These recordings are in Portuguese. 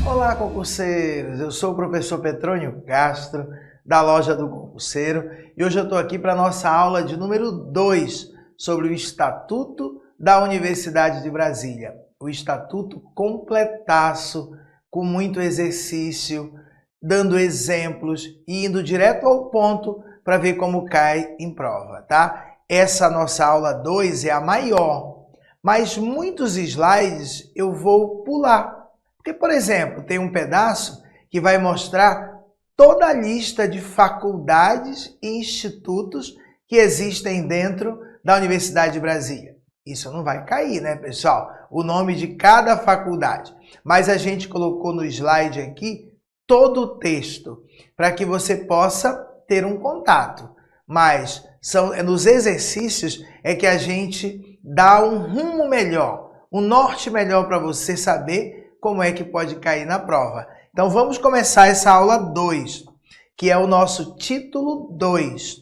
Olá, concurseiros! Eu sou o professor Petrônio Castro, da Loja do Concurseiro, e hoje eu estou aqui para a nossa aula de número 2 sobre o Estatuto da Universidade de Brasília. O Estatuto completaço, com muito exercício, dando exemplos e indo direto ao ponto para ver como cai em prova, tá? Essa nossa aula 2 é a maior, mas muitos slides eu vou pular. Porque, por exemplo, tem um pedaço que vai mostrar toda a lista de faculdades e institutos que existem dentro da Universidade de Brasília. Isso não vai cair, né, pessoal? O nome de cada faculdade. Mas a gente colocou no slide aqui todo o texto para que você possa ter um contato. Mas nos exercícios é que a gente dá um rumo melhor, um norte melhor para você saber como é que pode cair na prova. Então vamos começar essa aula 2, que é o nosso título 2,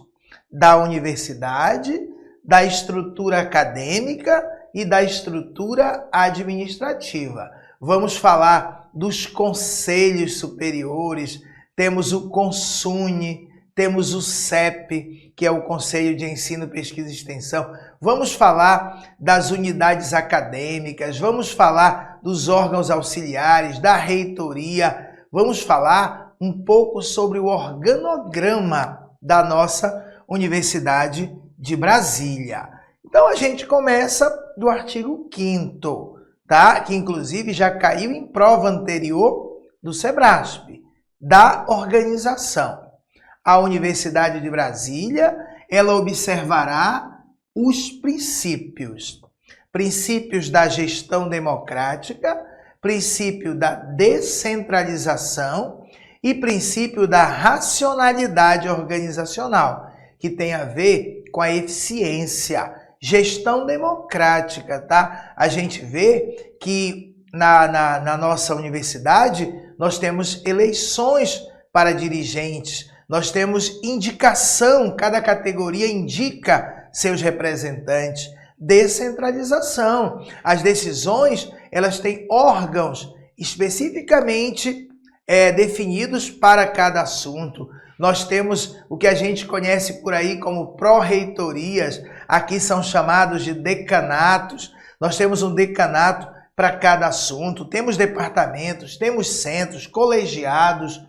da universidade, da estrutura acadêmica e da estrutura administrativa. Vamos falar dos conselhos superiores, temos o CONSUNE, temos o CEP, que é o Conselho de Ensino, Pesquisa e Extensão. Vamos falar das unidades acadêmicas, vamos falar dos órgãos auxiliares, da reitoria, vamos falar um pouco sobre o organograma da nossa Universidade de Brasília. Então a gente começa do artigo 5º, tá? Que inclusive já caiu em prova anterior do SEBRASP, da organização. A Universidade de Brasília, ela observará os princípios da gestão democrática, princípio da descentralização e princípio da racionalidade organizacional, que tem a ver com a eficiência, gestão democrática, tá? A gente vê que na nossa universidade nós temos eleições para dirigentes, nós temos indicação, cada categoria indica seus representantes. Descentralização. As decisões, elas têm órgãos especificamente definidos para cada assunto. Nós temos o que a gente conhece por aí como pró-reitorias, aqui são chamados de decanatos. Nós temos um decanato para cada assunto, temos departamentos, temos centros, colegiados,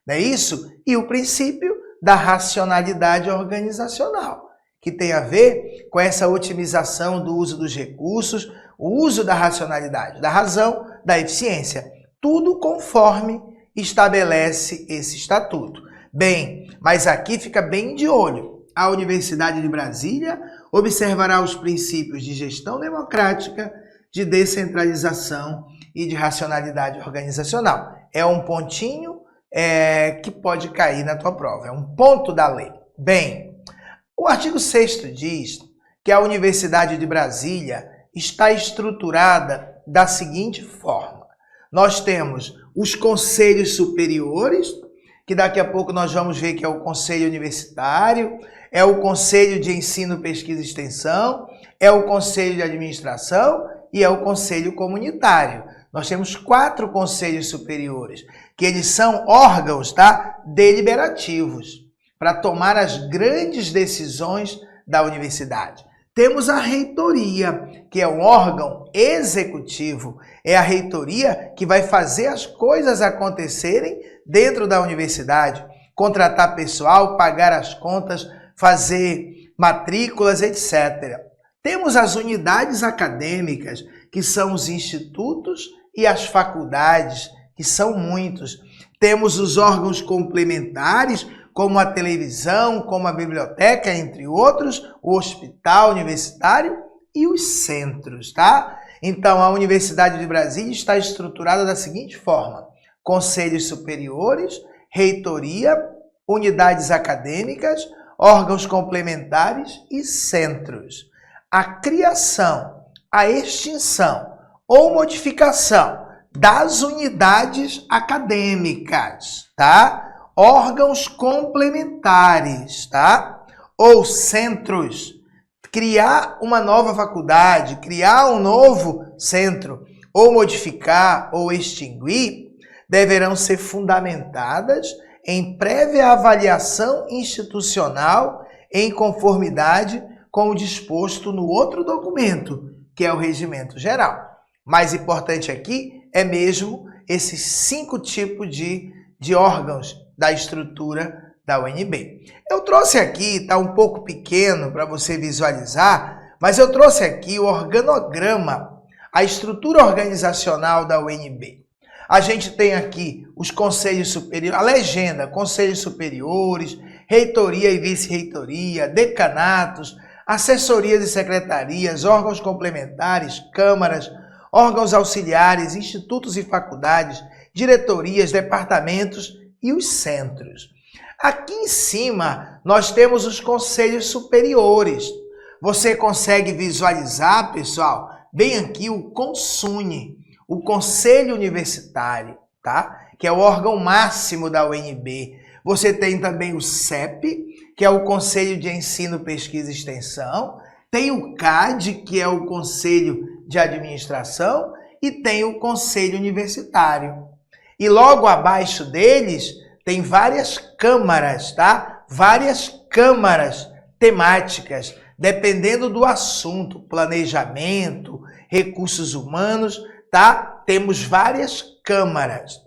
não é isso? E o princípio da racionalidade organizacional, que tem a ver com essa otimização do uso dos recursos, o uso da racionalidade, da razão, da eficiência. Tudo conforme estabelece esse estatuto. Bem, mas aqui fica bem de olho. A Universidade de Brasília observará os princípios de gestão democrática, de descentralização e de racionalidade organizacional. É um pontinho que pode cair na tua prova. É um ponto da lei. Bem, o artigo 6º diz que a Universidade de Brasília está estruturada da seguinte forma. Nós temos os conselhos superiores, que daqui a pouco nós vamos ver que é o Conselho Universitário, é o Conselho de Ensino, Pesquisa e Extensão, é o Conselho de Administração e é o Conselho Comunitário. Nós temos 4 conselhos superiores, que eles são órgãos, tá, deliberativos, para tomar as grandes decisões da universidade. Temos a reitoria, que é um órgão executivo. É a reitoria que vai fazer as coisas acontecerem dentro da universidade, contratar pessoal, pagar as contas, fazer matrículas, etc. Temos as unidades acadêmicas, que são os institutos e as faculdades, que são muitos. Temos os órgãos complementares, como a televisão, como a biblioteca, entre outros, o hospital universitário e os centros, tá? Então, a Universidade de Brasília está estruturada da seguinte forma: conselhos superiores, reitoria, unidades acadêmicas, órgãos complementares e centros. A criação, a extinção ou modificação das unidades acadêmicas, tá? Órgãos complementares, tá? Ou centros. Criar uma nova faculdade, criar um novo centro, ou modificar ou extinguir, deverão ser fundamentadas em prévia avaliação institucional em conformidade com o disposto no outro documento, que é o Regimento Geral. Mais importante aqui é mesmo esses 5 tipos de órgãos da estrutura da UNB. Eu trouxe aqui, está um pouco pequeno para você visualizar, mas eu trouxe aqui o organograma, a estrutura organizacional da UNB. A gente tem aqui os conselhos superiores, a legenda, conselhos superiores, reitoria e vice-reitoria, decanatos, assessorias e secretarias, órgãos complementares, câmaras, órgãos auxiliares, institutos e faculdades, diretorias, departamentos e os centros. Aqui em cima, nós temos os conselhos superiores. Você consegue visualizar, pessoal, bem aqui o CONSUNE, o Conselho Universitário, tá? Que é o órgão máximo da UNB. Você tem também o CEP, que é o Conselho de Ensino, Pesquisa e Extensão. Tem o CAD, que é o Conselho de Administração. E tem o Conselho Universitário. E logo abaixo deles, tem várias câmaras, tá? Várias câmaras temáticas, dependendo do assunto, planejamento, recursos humanos, tá? Temos várias câmaras.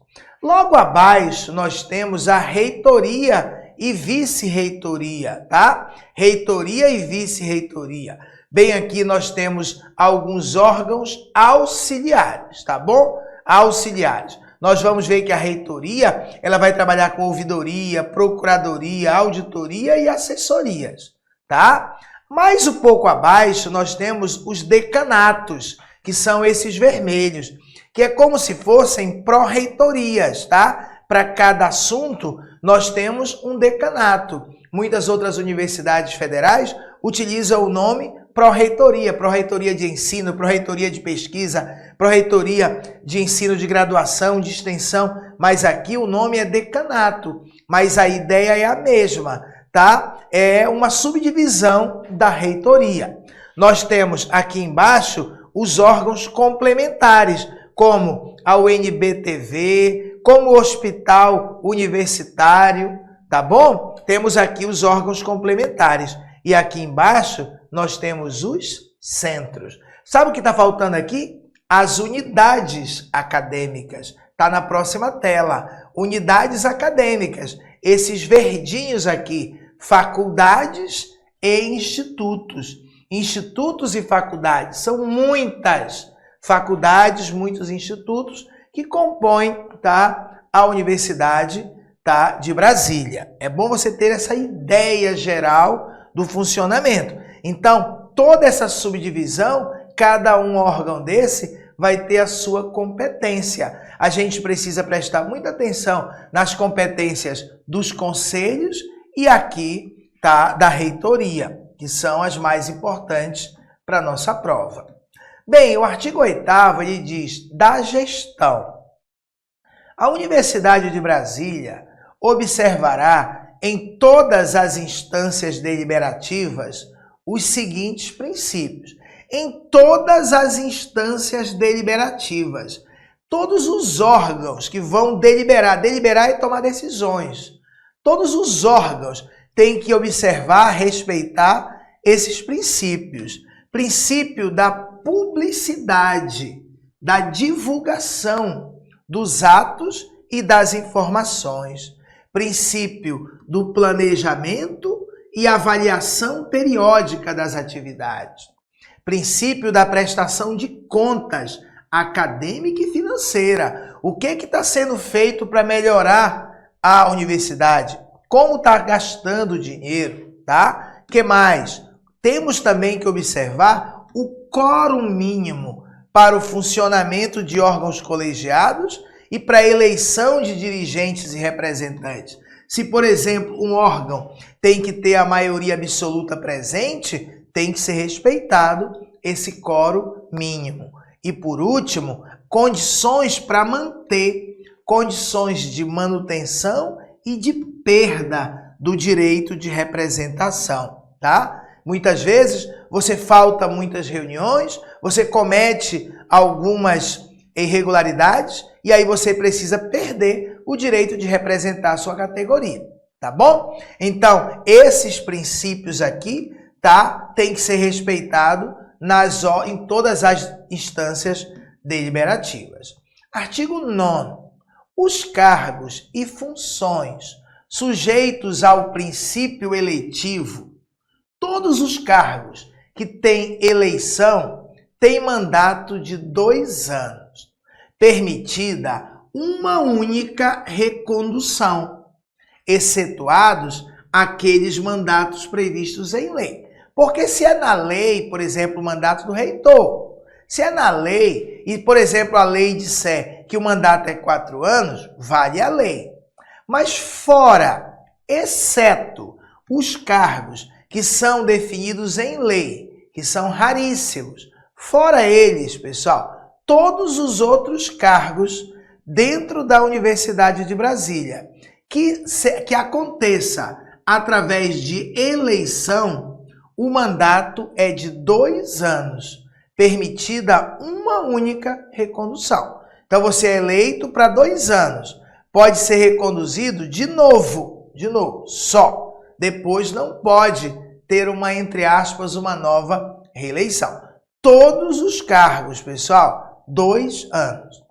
Logo abaixo, nós temos a reitoria e vice-reitoria, tá? Reitoria e vice-reitoria. Bem aqui nós temos alguns órgãos auxiliares, tá bom? Auxiliares. Nós vamos ver que a reitoria, ela vai trabalhar com ouvidoria, procuradoria, auditoria e assessorias, tá? Mais um pouco abaixo, nós temos os decanatos, que são esses vermelhos, que é como se fossem pró-reitorias, tá? Para cada assunto, nós temos um decanato. Muitas outras universidades federais utilizam o nome pró-reitoria, pró-reitoria de ensino, pró-reitoria de pesquisa, pró-reitoria de ensino de graduação, de extensão, mas aqui o nome é decanato, mas a ideia é a mesma, tá? É uma subdivisão da reitoria. Nós temos aqui embaixo os órgãos complementares, como a UNB-TV, como o Hospital Universitário, tá bom? Temos aqui os órgãos complementares. E aqui embaixo nós temos os centros. Sabe o que está faltando aqui? As unidades acadêmicas. Está na próxima tela. Unidades acadêmicas. Esses verdinhos aqui. Faculdades e institutos. Institutos e faculdades. São muitas faculdades, muitos institutos que compõem, tá, a Universidade, tá, de Brasília. É bom você ter essa ideia geral do funcionamento. Então, toda essa subdivisão, cada um órgão desse vai ter a sua competência. A gente precisa prestar muita atenção nas competências dos conselhos e aqui, tá, da reitoria, que são as mais importantes para a nossa prova. Bem, o artigo 8º ele diz da gestão. A Universidade de Brasília observará em todas as instâncias deliberativas os seguintes princípios. Em todas as instâncias deliberativas, todos os órgãos que vão deliberar e tomar decisões, todos os órgãos têm que observar, respeitar esses princípios. Princípio da publicidade, da divulgação dos atos e das informações. Princípio do planejamento e avaliação periódica das atividades. Princípio da prestação de contas acadêmica e financeira. O que está sendo feito para melhorar a universidade? Como está gastando dinheiro, tá? O que mais? Temos também que observar o quórum mínimo para o funcionamento de órgãos colegiados e para a eleição de dirigentes e representantes. Se, por exemplo, um órgão tem que ter a maioria absoluta presente, tem que ser respeitado esse quórum mínimo. E, por último, condições para manter, condições de manutenção e de perda do direito de representação, tá? Muitas vezes você falta muitas reuniões, você comete algumas irregularidades e aí você precisa perder o direito de representar a sua categoria, tá bom? Então, esses princípios aqui, tá, tem que ser respeitado em todas as instâncias deliberativas. Artigo 9º. Os cargos e funções sujeitos ao princípio eletivo, todos os cargos que têm eleição têm mandato de 2 anos, permitida uma única recondução, excetuados aqueles mandatos previstos em lei. Porque se é na lei, por exemplo, o mandato do reitor, se é na lei e, por exemplo, a lei disser que o mandato é 4 anos, vale a lei. Mas fora, exceto os cargos que são definidos em lei, que são raríssimos, fora eles, pessoal, todos os outros cargos dentro da Universidade de Brasília, que aconteça através de eleição, o mandato é de 2 anos, permitida uma única recondução. Então você é eleito para 2 anos, pode ser reconduzido de novo, só. Depois não pode ter uma, entre aspas, uma nova reeleição. Todos os cargos, pessoal, 2 anos.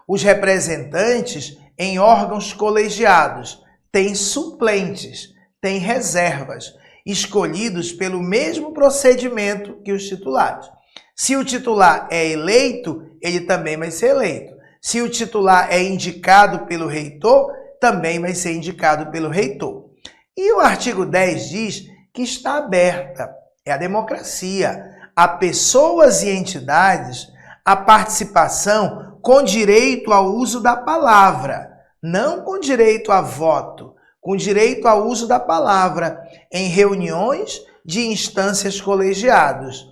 Os representantes em órgãos colegiados têm suplentes, têm reservas, escolhidos pelo mesmo procedimento que os titulares. Se o titular é eleito, ele também vai ser eleito. Se o titular é indicado pelo reitor, também vai ser indicado pelo reitor. E o artigo 10 diz que está aberta, é a democracia, a pessoas e entidades a participação com direito ao uso da palavra, não com direito a voto, com direito ao uso da palavra em reuniões de instâncias colegiadas,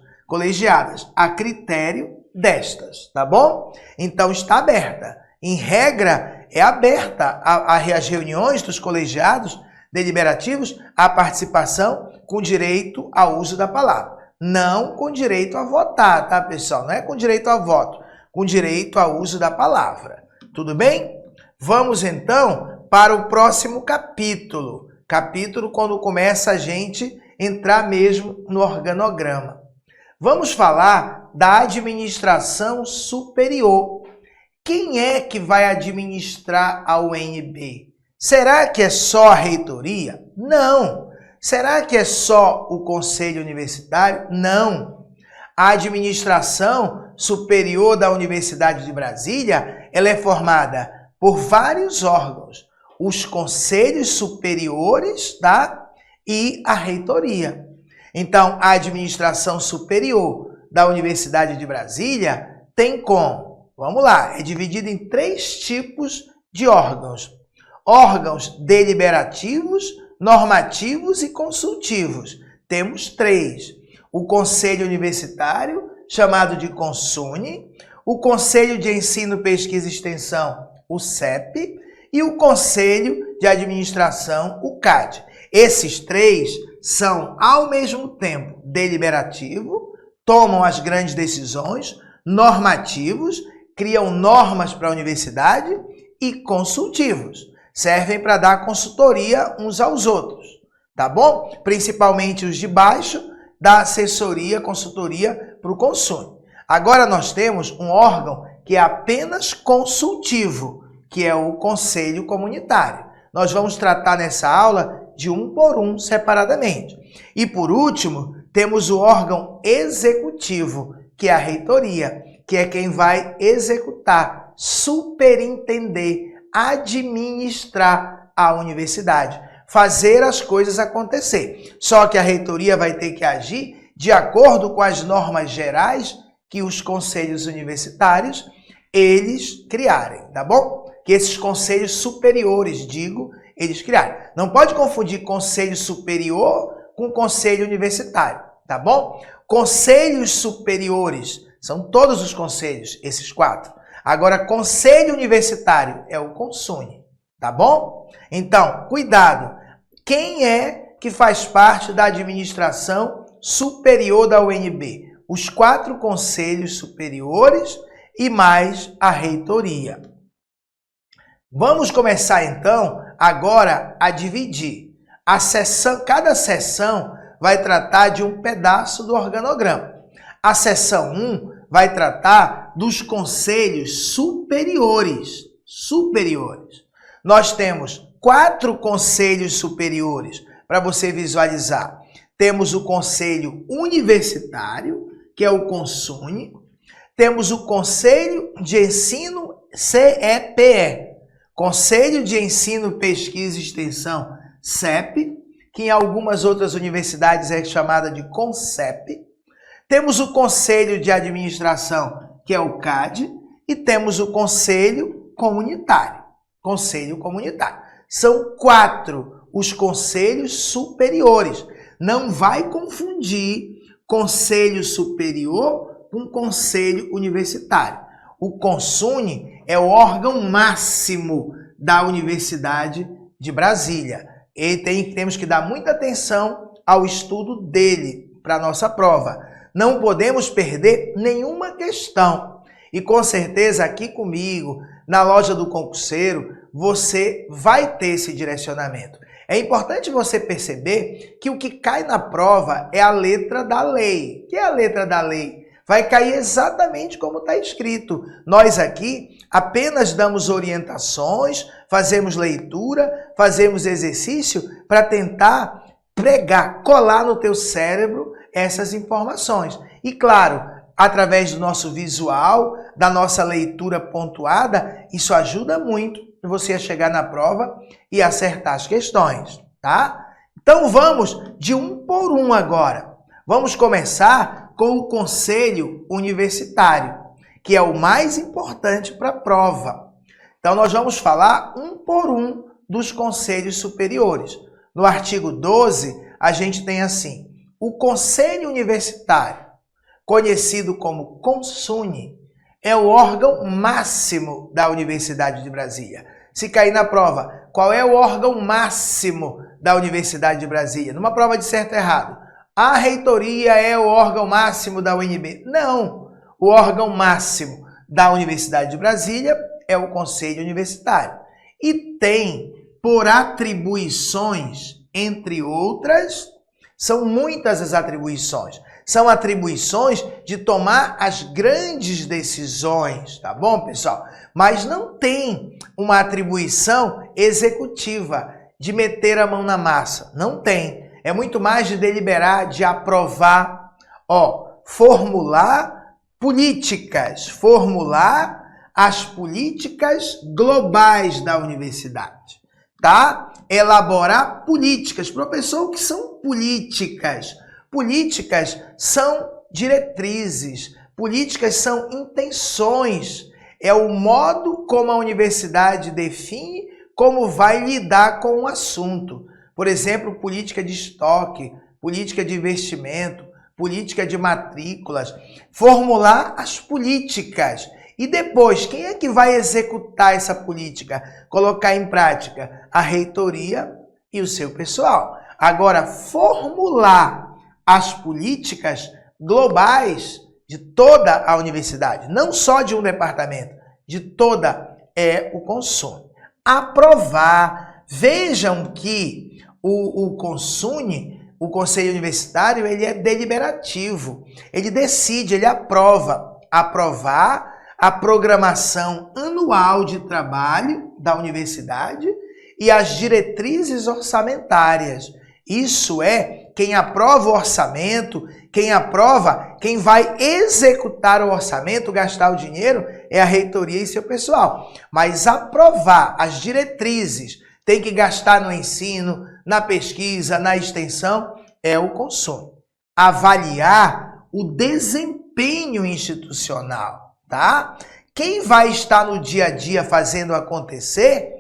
a critério destas, tá bom? Então está aberta. Em regra, é aberta as reuniões dos colegiados deliberativos a participação com direito ao uso da palavra. Não com direito a votar, tá, pessoal? Não é com direito a voto, com direito ao uso da palavra. Tudo bem? Vamos, então, para o próximo capítulo. Capítulo quando começa a gente entrar mesmo no organograma. Vamos falar da administração superior. Quem é que vai administrar a UNB? Será que é só a reitoria? Não. Será que é só o Conselho Universitário? Não. A administração superior da Universidade de Brasília, ela é formada por vários órgãos. Os conselhos superiores, tá? E a reitoria. Então, a administração superior da Universidade de Brasília tem como? Vamos lá, é dividida em 3 tipos de órgãos. Órgãos deliberativos, normativos e consultivos. Temos 3. O Conselho Universitário, chamado de CONSUNE, o Conselho de Ensino, Pesquisa e Extensão, o CEP, e o Conselho de Administração, o CAD. Esses 3 são, ao mesmo tempo, deliberativo, tomam as grandes decisões, normativos, criam normas para a universidade e consultivos. Servem para dar consultoria uns aos outros, tá bom? Principalmente os de baixo, da assessoria, consultoria para o consumo. Agora nós temos um órgão que é apenas consultivo, que é o Conselho Comunitário. Nós vamos tratar nessa aula de um por um separadamente. E por último, temos o órgão executivo, que é a reitoria, que é quem vai executar, superintender, administrar a universidade, fazer as coisas acontecer. Só que a reitoria vai ter que agir de acordo com as normas gerais que os conselhos universitários, eles criarem, tá bom? Que esses conselhos superiores, eles criarem. Não pode confundir conselho superior com conselho universitário, tá bom? Conselhos superiores são todos os conselhos, esses 4. Agora, conselho universitário é o CONSUNE, tá bom? Então, cuidado. Quem é que faz parte da administração superior da UNB? Os 4 conselhos superiores, e mais a reitoria. Vamos começar então agora a dividir. Cada sessão vai tratar de um pedaço do organograma. A sessão 1 vai tratar dos conselhos superiores. Nós temos 4 conselhos superiores para você visualizar. Temos o Conselho Universitário, que é o CONSUNE. Temos o Conselho de Ensino CEPE, Conselho de Ensino, Pesquisa e Extensão CEP, que em algumas outras universidades é chamada de CONCEP. Temos o Conselho de Administração, que é o CAD, e temos o Conselho Comunitário. São 4 os conselhos superiores. Não vai confundir conselho superior com conselho universitário. O CONSUNE é o órgão máximo da Universidade de Brasília. E temos que dar muita atenção ao estudo dele para a nossa prova. Não podemos perder nenhuma questão. E com certeza aqui comigo, na loja do concurseiro, você vai ter esse direcionamento. É importante você perceber que o que cai na prova é a letra da lei. O que é a letra da lei? Vai cair exatamente como está escrito. Nós aqui apenas damos orientações, fazemos leitura, fazemos exercício para tentar pregar, colar no teu cérebro essas informações. E claro, através do nosso visual, da nossa leitura pontuada, isso ajuda muito você a chegar na prova e acertar as questões, tá? Então vamos de um por um agora. Vamos começar com o Conselho Universitário, que é o mais importante para a prova. Então nós vamos falar um por um dos conselhos superiores. No artigo 12, a gente tem assim: o Conselho Universitário, conhecido como CONSUNE, é o órgão máximo da Universidade de Brasília. Se cair na prova, qual é o órgão máximo da Universidade de Brasília? Numa prova de certo e errado. A reitoria é o órgão máximo da UNB. Não! O órgão máximo da Universidade de Brasília é o Conselho Universitário. E tem, por atribuições, entre outras, são muitas as atribuições. São atribuições de tomar as grandes decisões, tá bom, pessoal? Mas não tem uma atribuição executiva de meter a mão na massa. Não tem. É muito mais de deliberar, de aprovar, formular políticas, formular as políticas globais da universidade, tá? Elaborar políticas. Professor, o que são políticas? Políticas são diretrizes, políticas são intenções, é o modo como a universidade define como vai lidar com o assunto. Por exemplo, política de estoque, política de investimento, política de matrículas. Formular as políticas. E depois, quem é que vai executar essa política? Colocar em prática? A reitoria e o seu pessoal. Agora, formular as políticas globais de toda a universidade, não só de um departamento, de toda, é o CONSUNE. Aprovar. Vejam que o CONSUNE, o Conselho Universitário, ele é deliberativo. Ele decide, ele aprova. Aprovar a programação anual de trabalho da universidade e as diretrizes orçamentárias. Isso é, quem aprova o orçamento, quem vai executar o orçamento, gastar o dinheiro, é a reitoria e seu pessoal. Mas aprovar as diretrizes, tem que gastar no ensino, na pesquisa, na extensão, é o CONSUNE. Avaliar o desempenho institucional, tá? Quem vai estar no dia a dia fazendo acontecer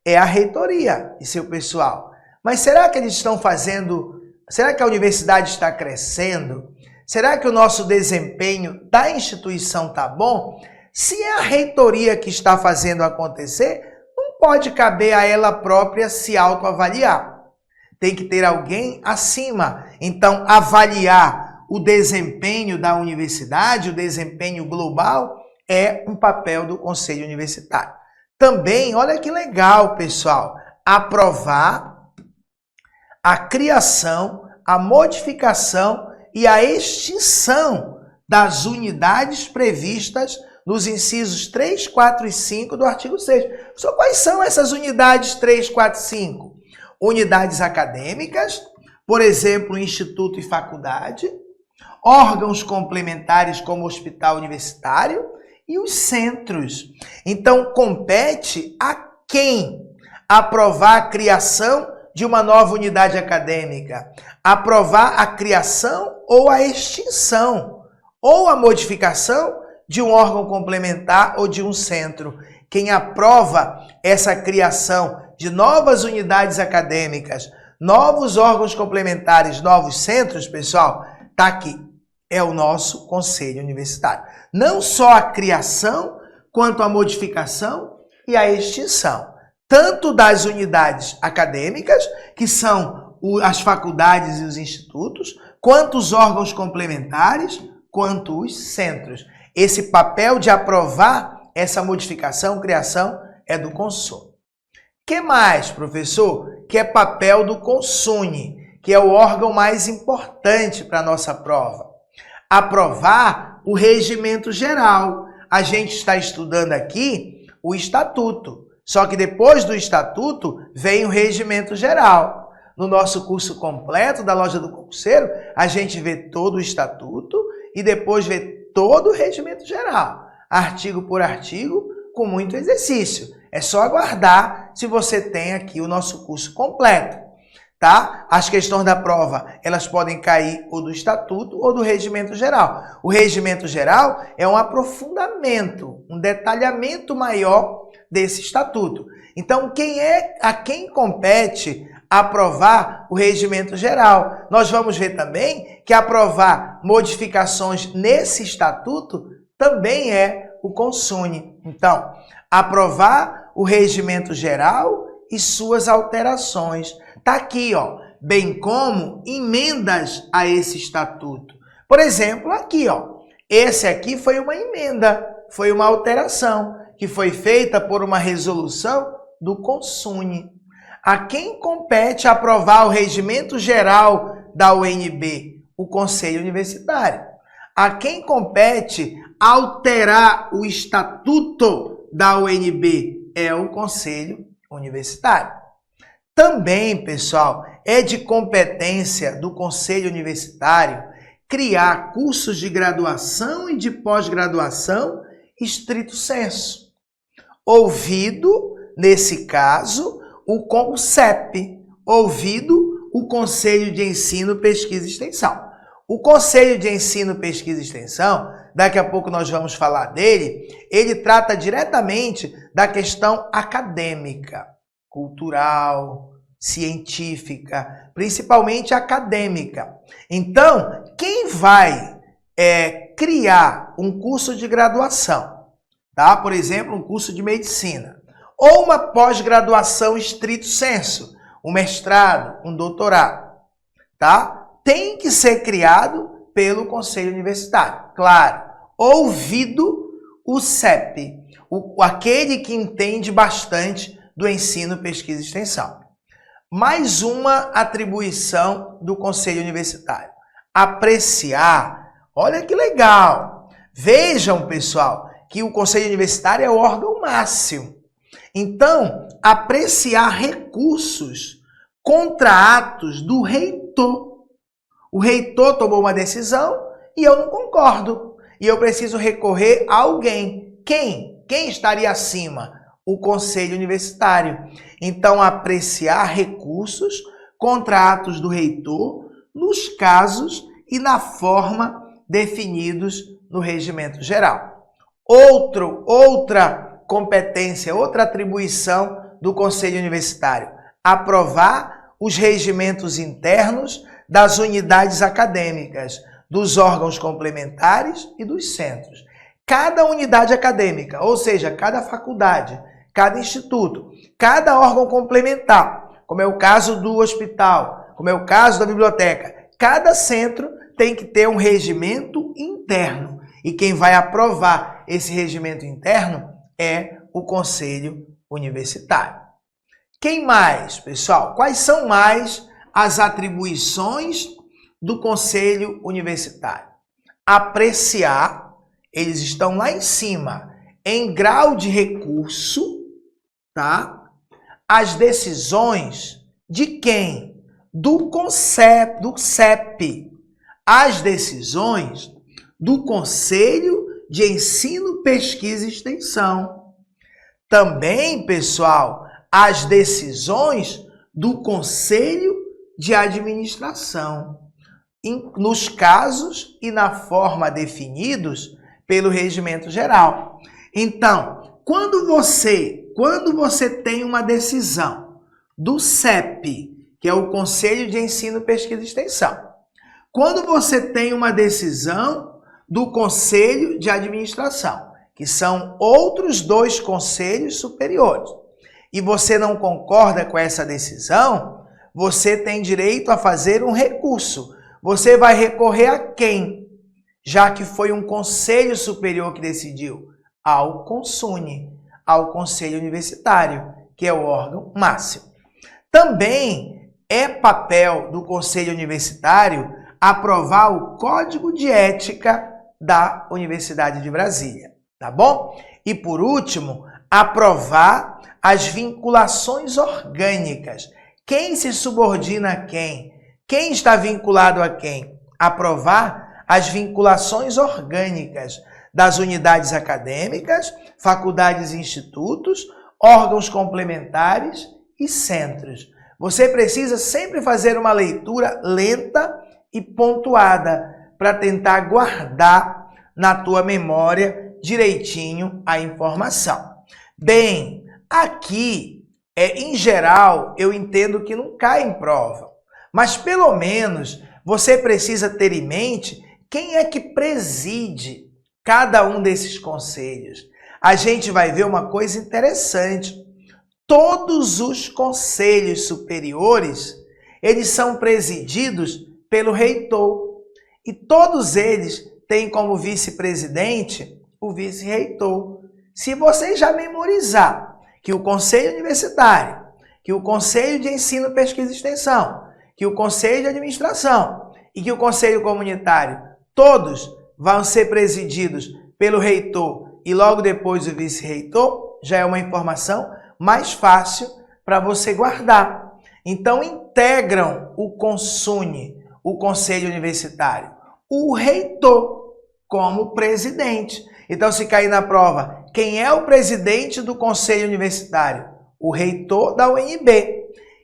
é a reitoria e seu pessoal. Mas será que eles estão fazendo? Será que a universidade está crescendo? Será que o nosso desempenho da instituição está bom? Se é a reitoria que está fazendo acontecer, não pode caber a ela própria se autoavaliar. Tem que ter alguém acima. Então, avaliar o desempenho da universidade, o desempenho global, é um papel do Conselho Universitário. Também, olha que legal, pessoal, aprovar a criação, a modificação e a extinção das unidades previstas nos incisos 3, 4 e 5 do artigo 6. Só quais são essas unidades 3, 4 e 5? Unidades acadêmicas, por exemplo, instituto e faculdade, órgãos complementares como hospital universitário e os centros. Então, compete a quem aprovar a criação de uma nova unidade acadêmica, aprovar a criação ou a extinção, ou a modificação de um órgão complementar ou de um centro. Quem aprova essa criação de novas unidades acadêmicas, novos órgãos complementares, novos centros, pessoal, está aqui. É o nosso Conselho Universitário. Não só a criação, quanto a modificação e a extinção. Tanto das unidades acadêmicas, que são as faculdades e os institutos, quanto os órgãos complementares, quanto os centros. Esse papel de aprovar essa modificação, criação, é do Consune. O que mais, professor? Que é papel do Consune, que é o órgão mais importante para a nossa prova. Aprovar o regimento geral. A gente está estudando aqui o estatuto. Só que depois do estatuto vem o regimento geral. No nosso curso completo da Loja do Concurseiro, a gente vê todo o estatuto e depois vê todo o regimento geral, artigo por artigo, com muito exercício. É só aguardar se você tem aqui o nosso curso completo, tá? As questões da prova, elas podem cair ou do estatuto ou do regimento geral. O regimento geral é um aprofundamento, um detalhamento maior desse estatuto. Então, a quem compete aprovar o regimento geral? Nós vamos ver também que aprovar modificações nesse estatuto também é o Consune. Então, aprovar o regimento geral e suas alterações. Está aqui, ó, bem como emendas a esse estatuto. Por exemplo, aqui, ó, esse aqui foi uma emenda, foi uma alteração que foi feita por uma resolução do Consune. A quem compete aprovar o regimento geral da UNB? O Conselho Universitário. A quem compete alterar o estatuto da UNB? É o Conselho Universitário. Também, pessoal, é de competência do Conselho Universitário criar cursos de graduação e de pós-graduação estrito sensu. Ouvido, nesse caso, o CONCEP, ouvido o Conselho de Ensino, Pesquisa e Extensão. O Conselho de Ensino, Pesquisa e Extensão, daqui a pouco nós vamos falar dele, ele trata diretamente da questão acadêmica, cultural, científica, principalmente acadêmica. Então, quem vai criar um curso de graduação, tá? Por exemplo, um curso de medicina, ou uma pós-graduação estrito sensu, um mestrado, um doutorado, tá? Tem que ser criado pelo Conselho Universitário. Claro, ouvido o CEP, aquele que entende bastante do ensino, pesquisa e extensão. Mais uma atribuição do Conselho Universitário. Apreciar. Olha que legal. Vejam, pessoal, que o Conselho Universitário é o órgão máximo. Então, apreciar recursos contra atos do reitor. O reitor tomou uma decisão e eu não concordo. E eu preciso recorrer a alguém. Quem? Quem estaria acima? O Conselho Universitário. Então, apreciar recursos contra atos do reitor nos casos e na forma definidos no regimento geral. Outra competência, outra atribuição do Conselho Universitário: aprovar os regimentos internos das unidades acadêmicas, dos órgãos complementares e dos centros. Cada unidade acadêmica, ou seja, cada faculdade, cada instituto, cada órgão complementar, como é o caso do hospital, como é o caso da biblioteca, cada centro tem que ter um regimento interno. E quem vai aprovar esse regimento interno é o Conselho Universitário. Quem mais, pessoal? Quais são mais as atribuições do Conselho Universitário? Apreciar, eles estão lá em cima, em grau de recurso, tá? As decisões de quem? Do CEP. As decisões do Conselho de Ensino, Pesquisa e Extensão. Também, pessoal, as decisões do Conselho de Administração, nos casos e na forma definidos pelo Regimento Geral. Então, quando você tem uma decisão do CEP, que é o Conselho de Ensino, Pesquisa e Extensão, quando você tem uma decisão do Conselho de Administração, que são outros dois conselhos superiores, e você não concorda com essa decisão, você tem direito a fazer um recurso. Você vai recorrer a quem? Já que foi um conselho superior que decidiu? Ao CONSUNE, ao Conselho Universitário, que é o órgão máximo. Também é papel do Conselho Universitário aprovar o Código de Ética da Universidade de Brasília, tá bom? E por último, aprovar as vinculações orgânicas. Quem se subordina a quem? Quem está vinculado a quem? Aprovar as vinculações orgânicas das unidades acadêmicas, faculdades e institutos, órgãos complementares e centros. Você precisa sempre fazer uma leitura lenta e pontuada para tentar guardar na tua memória direitinho a informação. Bem, aqui, em geral, eu entendo que não cai em prova, mas pelo menos você precisa ter em mente quem é que preside cada um desses conselhos. A gente vai ver uma coisa interessante. Todos os conselhos superiores, eles são presididos pelo reitor. E todos eles têm como vice-presidente o vice-reitor. Se você já memorizar que o Conselho Universitário, que o Conselho de Ensino, Pesquisa e Extensão, que o Conselho de Administração e que o Conselho Comunitário, todos vão ser presididos pelo reitor e logo depois o vice-reitor, já é uma informação mais fácil para você guardar. Então, integram o CONSUNE, o Conselho Universitário, o reitor como presidente. Então, se cair na prova, quem é o presidente do Conselho Universitário? O reitor da UNB.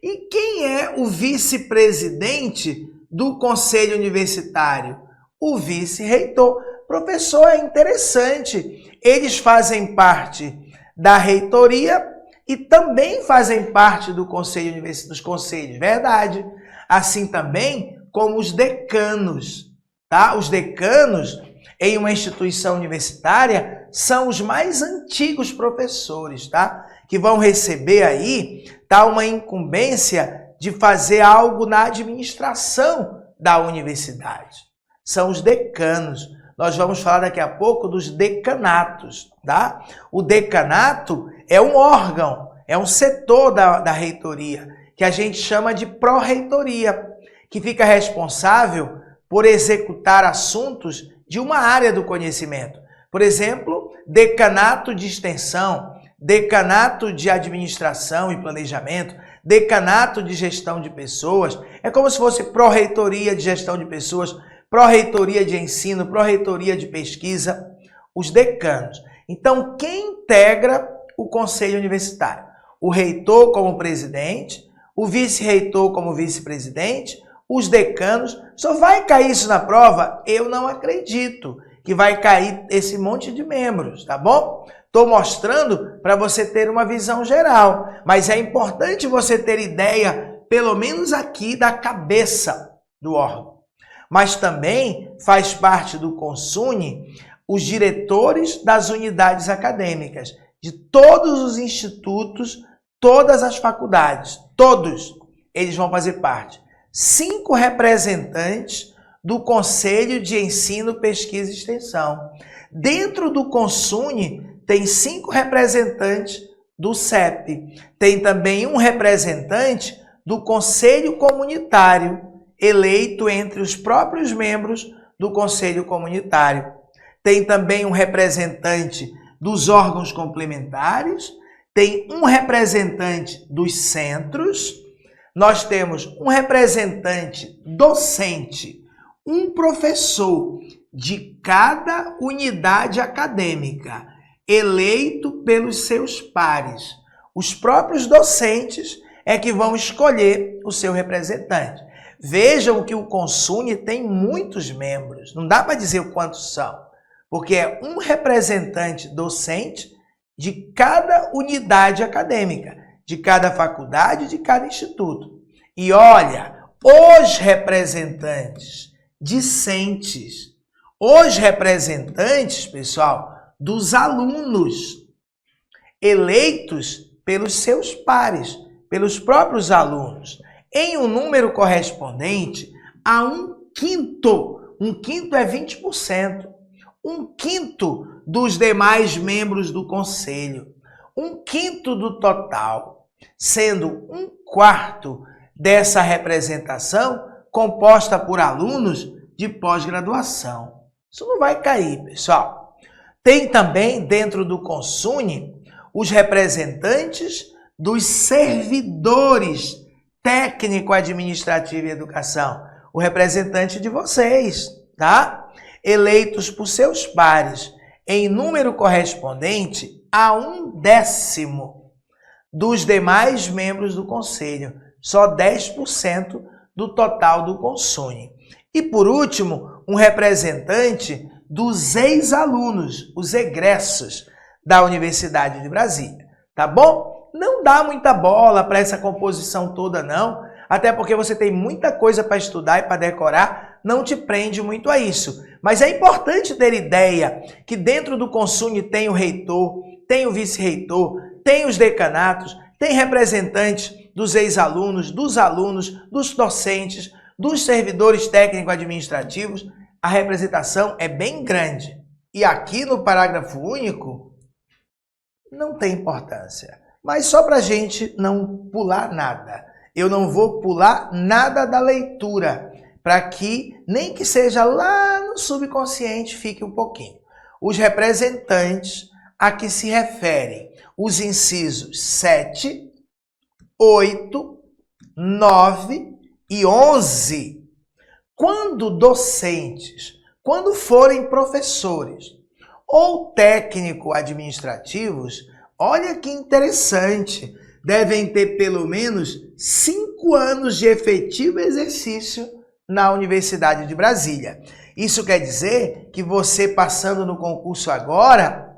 E quem é o vice-presidente do Conselho Universitário? O vice-reitor. Professor, é interessante. Eles fazem parte da reitoria e também fazem parte do Conselho dos conselhos. Verdade. Assim também como os decanos. Tá? Os decanos, em uma instituição universitária, são os mais antigos professores, tá? Que vão receber aí, tá, uma incumbência de fazer algo na administração da universidade. São os decanos. Nós vamos falar daqui a pouco dos decanatos, tá? O decanato é um órgão, é um setor da reitoria, que a gente chama de pró-reitoria, que fica responsável por executar assuntos de uma área do conhecimento. Por exemplo, decanato de extensão, decanato de administração e planejamento, decanato de gestão de pessoas. É como se fosse pró-reitoria de gestão de pessoas, pró-reitoria de ensino, pró-reitoria de pesquisa, os decanos. Então, quem integra o Conselho Universitário? O reitor como presidente, o vice-reitor como vice-presidente, os decanos. Só vai cair isso na prova? Eu não acredito que vai cair esse monte de membros, tá bom? Estou mostrando para você ter uma visão geral, mas é importante você ter ideia, pelo menos aqui, da cabeça do órgão. Mas também faz parte do CONSUNE os diretores das unidades acadêmicas, de todos os institutos, todas as faculdades, todos eles vão fazer parte. 5 representantes do Conselho de Ensino, Pesquisa e Extensão. Dentro do Consune tem 5 representantes do CEP. Tem também um representante do Conselho Comunitário, eleito entre os próprios membros do Conselho Comunitário. Tem também um representante dos órgãos complementares, tem um representante dos centros, nós temos um representante docente, um professor de cada unidade acadêmica, eleito pelos seus pares. Os próprios docentes é que vão escolher o seu representante. Vejam que o Consune tem muitos membros, não dá para dizer quantos são, porque é um representante docente de cada unidade acadêmica, de cada faculdade, de cada instituto. E olha, os representantes discentes, os representantes, pessoal, dos alunos, eleitos pelos seus pares, pelos próprios alunos, em um número correspondente a 1/5. 1/5 é 20%. 1/5 dos demais membros do conselho. 1/5 do total, sendo 1/4 dessa representação composta por alunos de pós-graduação. Isso não vai cair, pessoal. Tem também, dentro do Consune, os representantes dos servidores técnico-administrativo e educação. O representante de vocês, tá? Eleitos por seus pares, em número correspondente a 1/10 dos demais membros do Conselho. Só 10% do total do Consune. E, por último, um representante dos ex-alunos, os egressos da Universidade de Brasília. Tá bom? Não dá muita bola para essa composição toda, não. Até porque você tem muita coisa para estudar e para decorar, não te prende muito a isso. Mas é importante ter ideia que dentro do Consune tem o reitor, tem o vice-reitor, tem os decanatos, tem representantes dos ex-alunos, dos docentes, dos servidores técnico-administrativos. A representação é bem grande. E aqui no parágrafo único, não tem importância. Mas só para a gente não pular nada. Eu não vou pular nada da leitura, para que, nem que seja lá no subconsciente, fique um pouquinho. Os representantes a que se referem os incisos 7, 8, 9 e 11. Quando docentes, quando forem professores ou técnico-administrativos, olha que interessante, devem ter pelo menos 5 anos de efetivo exercício na Universidade de Brasília. Isso quer dizer que você, passando no concurso agora,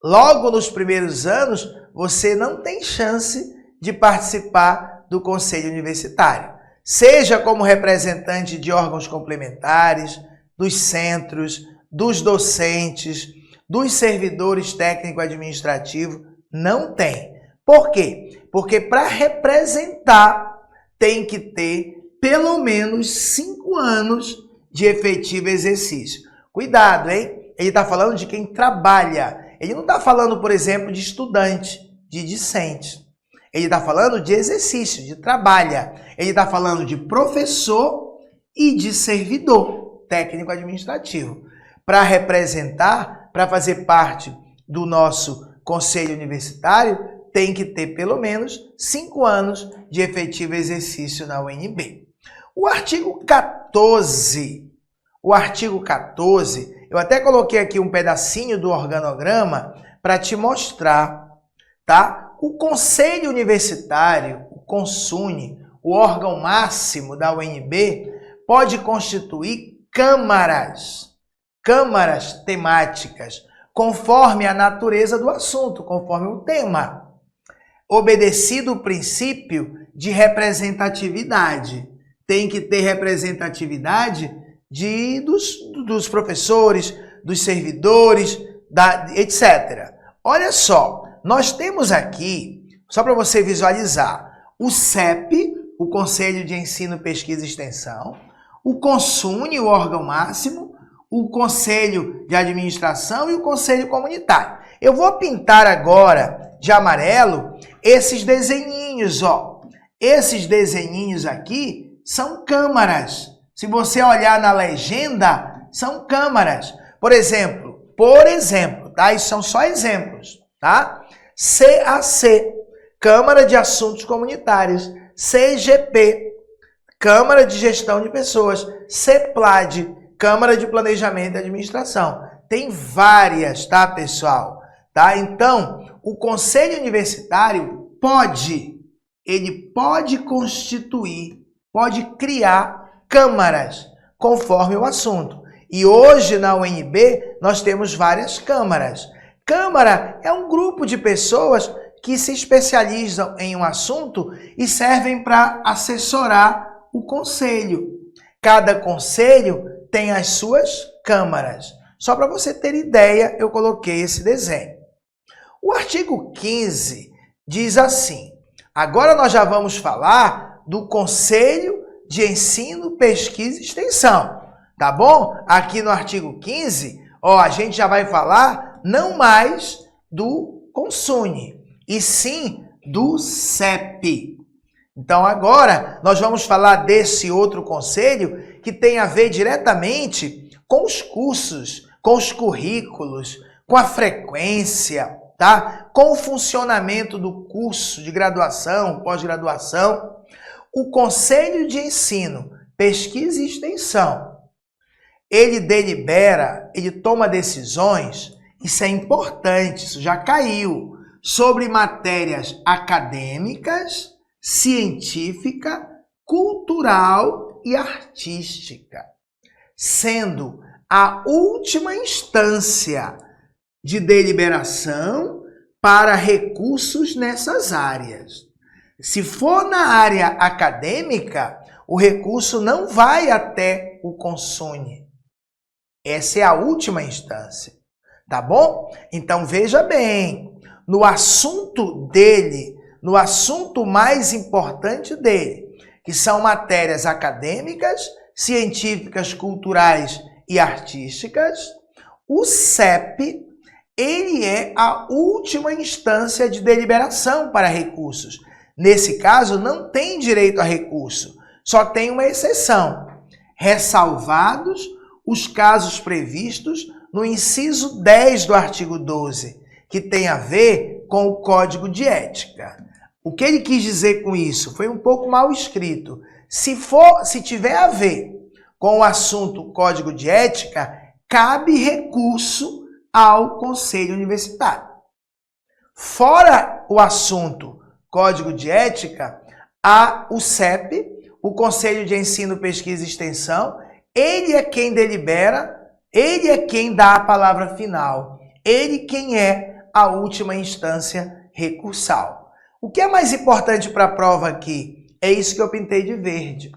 logo nos primeiros anos, você não tem chance de participar do Conselho Universitário. Seja como representante de órgãos complementares, dos centros, dos docentes, dos servidores técnico-administrativos, não tem. Por quê? Porque para representar tem que ter pelo menos 5 anos de efetivo exercício. Cuidado, hein? Ele está falando de quem trabalha. Ele não está falando, por exemplo, de estudante, de discente. Ele está falando de exercício, de trabalha. Ele está falando de professor e de servidor técnico-administrativo. Para representar, para fazer parte do nosso conselho universitário, tem que ter pelo menos 5 anos de efetivo exercício na UNB. O artigo 14, eu até coloquei aqui um pedacinho do organograma para te mostrar, tá? O Conselho Universitário, o Consune, o órgão máximo da UNB, pode constituir câmaras temáticas, conforme a natureza do assunto, conforme o tema, obedecido o princípio de representatividade. Tem que ter representatividade dos professores, dos servidores, etc. Olha só, nós temos aqui, só para você visualizar, o CEP, o Conselho de Ensino, Pesquisa e Extensão, o Consune, o órgão máximo, o Conselho de Administração e o Conselho Comunitário. Eu vou pintar agora de amarelo esses desenhinhos, ó. Esses desenhinhos aqui são câmaras. Se você olhar na legenda, são câmaras. Por exemplo, tá? Isso são só exemplos, tá? CAC, Câmara de Assuntos Comunitários. CGP, Câmara de Gestão de Pessoas. CEPLAD, Câmara de Planejamento e Administração. Tem várias, tá, pessoal? Tá? Então, o Conselho Universitário ele pode constituir, pode criar câmaras, conforme o assunto. E hoje, na UNB, nós temos várias câmaras. Câmara é um grupo de pessoas que se especializam em um assunto e servem para assessorar o conselho. Cada conselho tem as suas câmaras. Só para você ter ideia, eu coloquei esse desenho. O artigo 15 diz assim: agora nós já vamos falar do Conselho de Ensino, Pesquisa e Extensão, tá bom? Aqui no artigo 15, ó, a gente já vai falar não mais do Consune, e sim do CEP. Então agora nós vamos falar desse outro conselho que tem a ver diretamente com os cursos, com os currículos, com a frequência, tá? Com o funcionamento do curso de graduação, pós-graduação. O Conselho de Ensino, Pesquisa e Extensão, ele delibera, ele toma decisões, isso é importante, isso já caiu, sobre matérias acadêmicas, científica, cultural e artística, sendo a última instância de deliberação para recursos nessas áreas. Se for na área acadêmica, o recurso não vai até o Consune. Essa é a última instância, tá bom? Então veja bem, no assunto dele, no assunto mais importante dele, que são matérias acadêmicas, científicas, culturais e artísticas, o CEP, ele é a última instância de deliberação para recursos. Nesse caso, não tem direito a recurso, só tem uma exceção, ressalvados os casos previstos no inciso 10 do artigo 12, que tem a ver com o Código de Ética. O que ele quis dizer com isso? Foi um pouco mal escrito. Se tiver a ver com o assunto Código de Ética, cabe recurso ao Conselho Universitário. Fora o assunto Código de Ética, há o CEP, o Conselho de Ensino, Pesquisa e Extensão. Ele é quem delibera, ele é quem dá a palavra final, ele quem é a última instância recursal. O que é mais importante para a prova aqui? É isso que eu pintei de verde.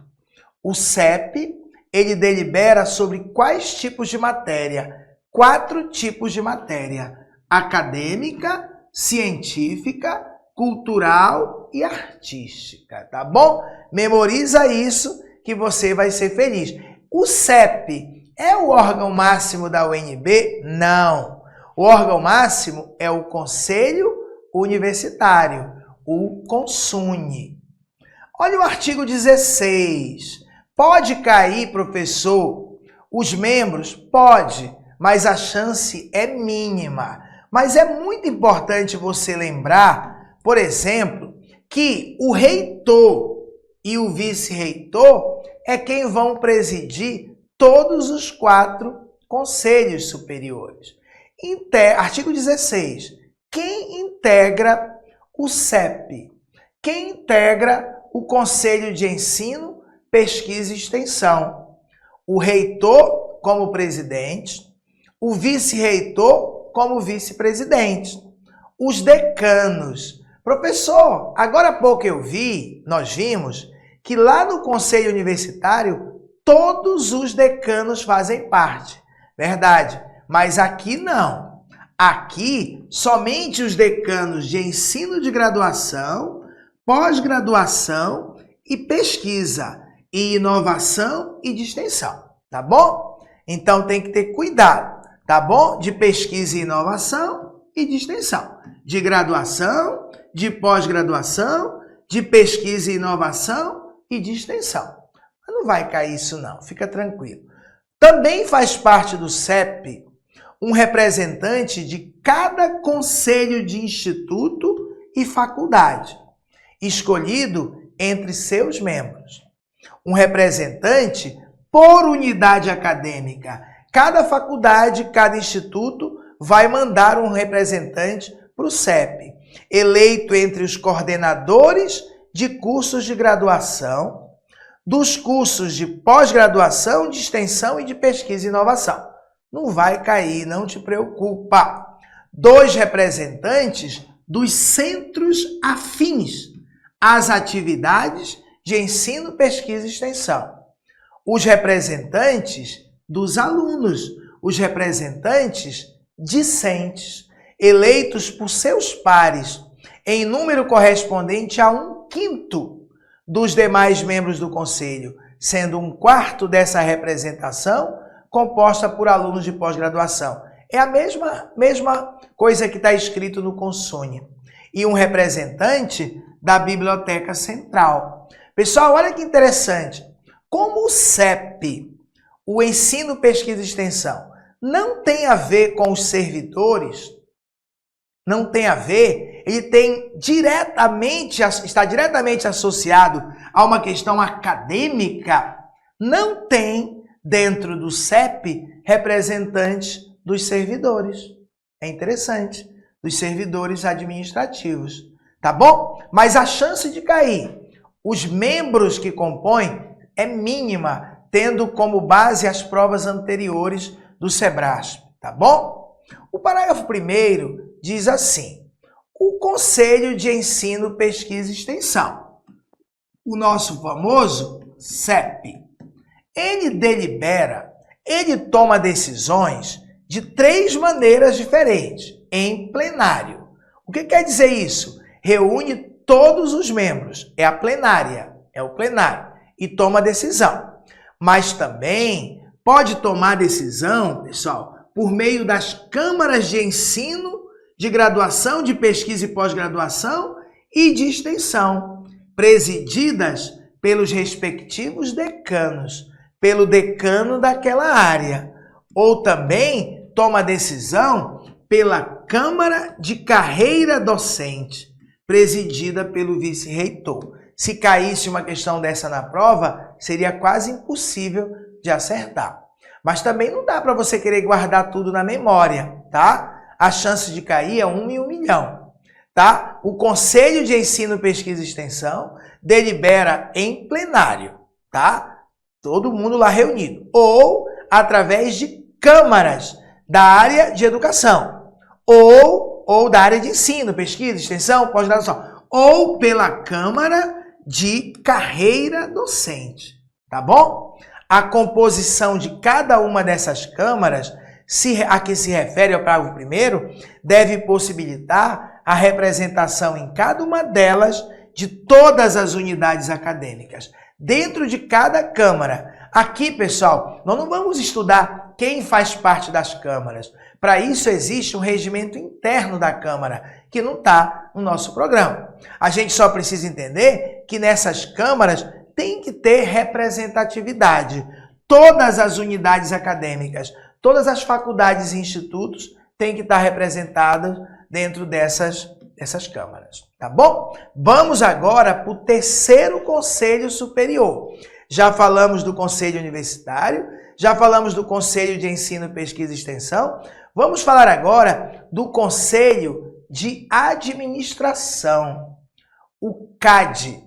O CEP, ele delibera sobre quais tipos de matéria? 4 tipos de matéria: acadêmica, científica, cultural e artística, tá bom? Memoriza isso que você vai ser feliz. O CEP é o órgão máximo da UNB? Não. O órgão máximo é o Conselho Universitário, o Consune. Olha o artigo 16. Pode cair, professor, os membros? Pode, mas a chance é mínima. Mas é muito importante você lembrar, por exemplo, que o reitor e o vice-reitor é quem vão presidir todos os 4 conselhos superiores. Artigo 16. Quem integra o CEP? Quem integra o Conselho de Ensino, Pesquisa e Extensão? O reitor como presidente, o vice-reitor como vice-presidente, os decanos. Professor, agora há pouco nós vimos que lá no Conselho Universitário todos os decanos fazem parte. Verdade, mas aqui não. Aqui somente os decanos de ensino de graduação, pós-graduação e pesquisa, e inovação e de extensão, tá bom? Então tem que ter cuidado, tá bom? De pesquisa e inovação e de extensão. De graduação, de pós-graduação, de pesquisa e inovação e de extensão. Mas não vai cair isso não, fica tranquilo. Também faz parte do CEP um representante de cada conselho de instituto e faculdade, escolhido entre seus membros. Um representante por unidade acadêmica. Cada faculdade, cada instituto vai mandar um representante para o CEP, eleito entre os coordenadores de cursos de graduação, dos cursos de pós-graduação, de extensão e de pesquisa e inovação. Não vai cair, não te preocupa. 2 representantes dos centros afins às atividades de ensino, pesquisa e extensão. Os representantes dos alunos, os representantes discentes, eleitos por seus pares, em número correspondente a 1/5 dos demais membros do Conselho, sendo 1/4 dessa representação composta por alunos de pós-graduação. É a mesma coisa que está escrito no Consune. E um representante da Biblioteca Central. Pessoal, olha que interessante. Como o CEP, o Ensino, Pesquisa e Extensão, não tem a ver com os servidores, não tem a ver, ele está diretamente associado a uma questão acadêmica, não tem dentro do CEP representantes dos servidores. É interessante, dos servidores administrativos, tá bom? Mas a chance de cair, os membros que compõem, é mínima, tendo como base as provas anteriores do SEBRASP, tá bom? O parágrafo 1º diz assim: o Conselho de Ensino, Pesquisa e Extensão, o nosso famoso CEP, ele delibera, ele toma decisões de 3 maneiras diferentes, em plenário. O que quer dizer isso? Reúne todos os membros, é a plenária, é o plenário, e toma decisão. Mas também pode tomar decisão, pessoal, por meio das câmaras de ensino, de graduação, de pesquisa e pós-graduação e de extensão, presididas pelos respectivos decanos, pelo decano daquela área. Ou também toma decisão pela Câmara de Carreira Docente, presidida pelo vice-reitor. Se caísse uma questão dessa na prova, seria quase impossível de acertar. Mas também não dá para você querer guardar tudo na memória, tá? A chance de cair é 1 em 1 milhão, tá? O Conselho de Ensino, Pesquisa e Extensão delibera em plenário, tá? Todo mundo lá reunido. Ou através de câmaras da área de educação. Ou da área de ensino, pesquisa, extensão, pós-graduação. Ou pela Câmara de Carreira Docente, tá bom? A composição de cada uma dessas câmaras, a que se refere ao parágrafo 1º, deve possibilitar a representação em cada uma delas de todas as unidades acadêmicas, dentro de cada câmara. Aqui, pessoal, nós não vamos estudar quem faz parte das câmaras. Para isso existe um regimento interno da Câmara, que não está no nosso programa. A gente só precisa entender que nessas câmaras tem que ter representatividade. Todas as unidades acadêmicas, todas as faculdades e institutos têm que estar representadas dentro dessas câmaras, tá bom? Vamos agora para o 3º Conselho Superior. Já falamos do Conselho Universitário, já falamos do Conselho de Ensino, Pesquisa e Extensão. Vamos falar agora do Conselho de Administração, o CAD.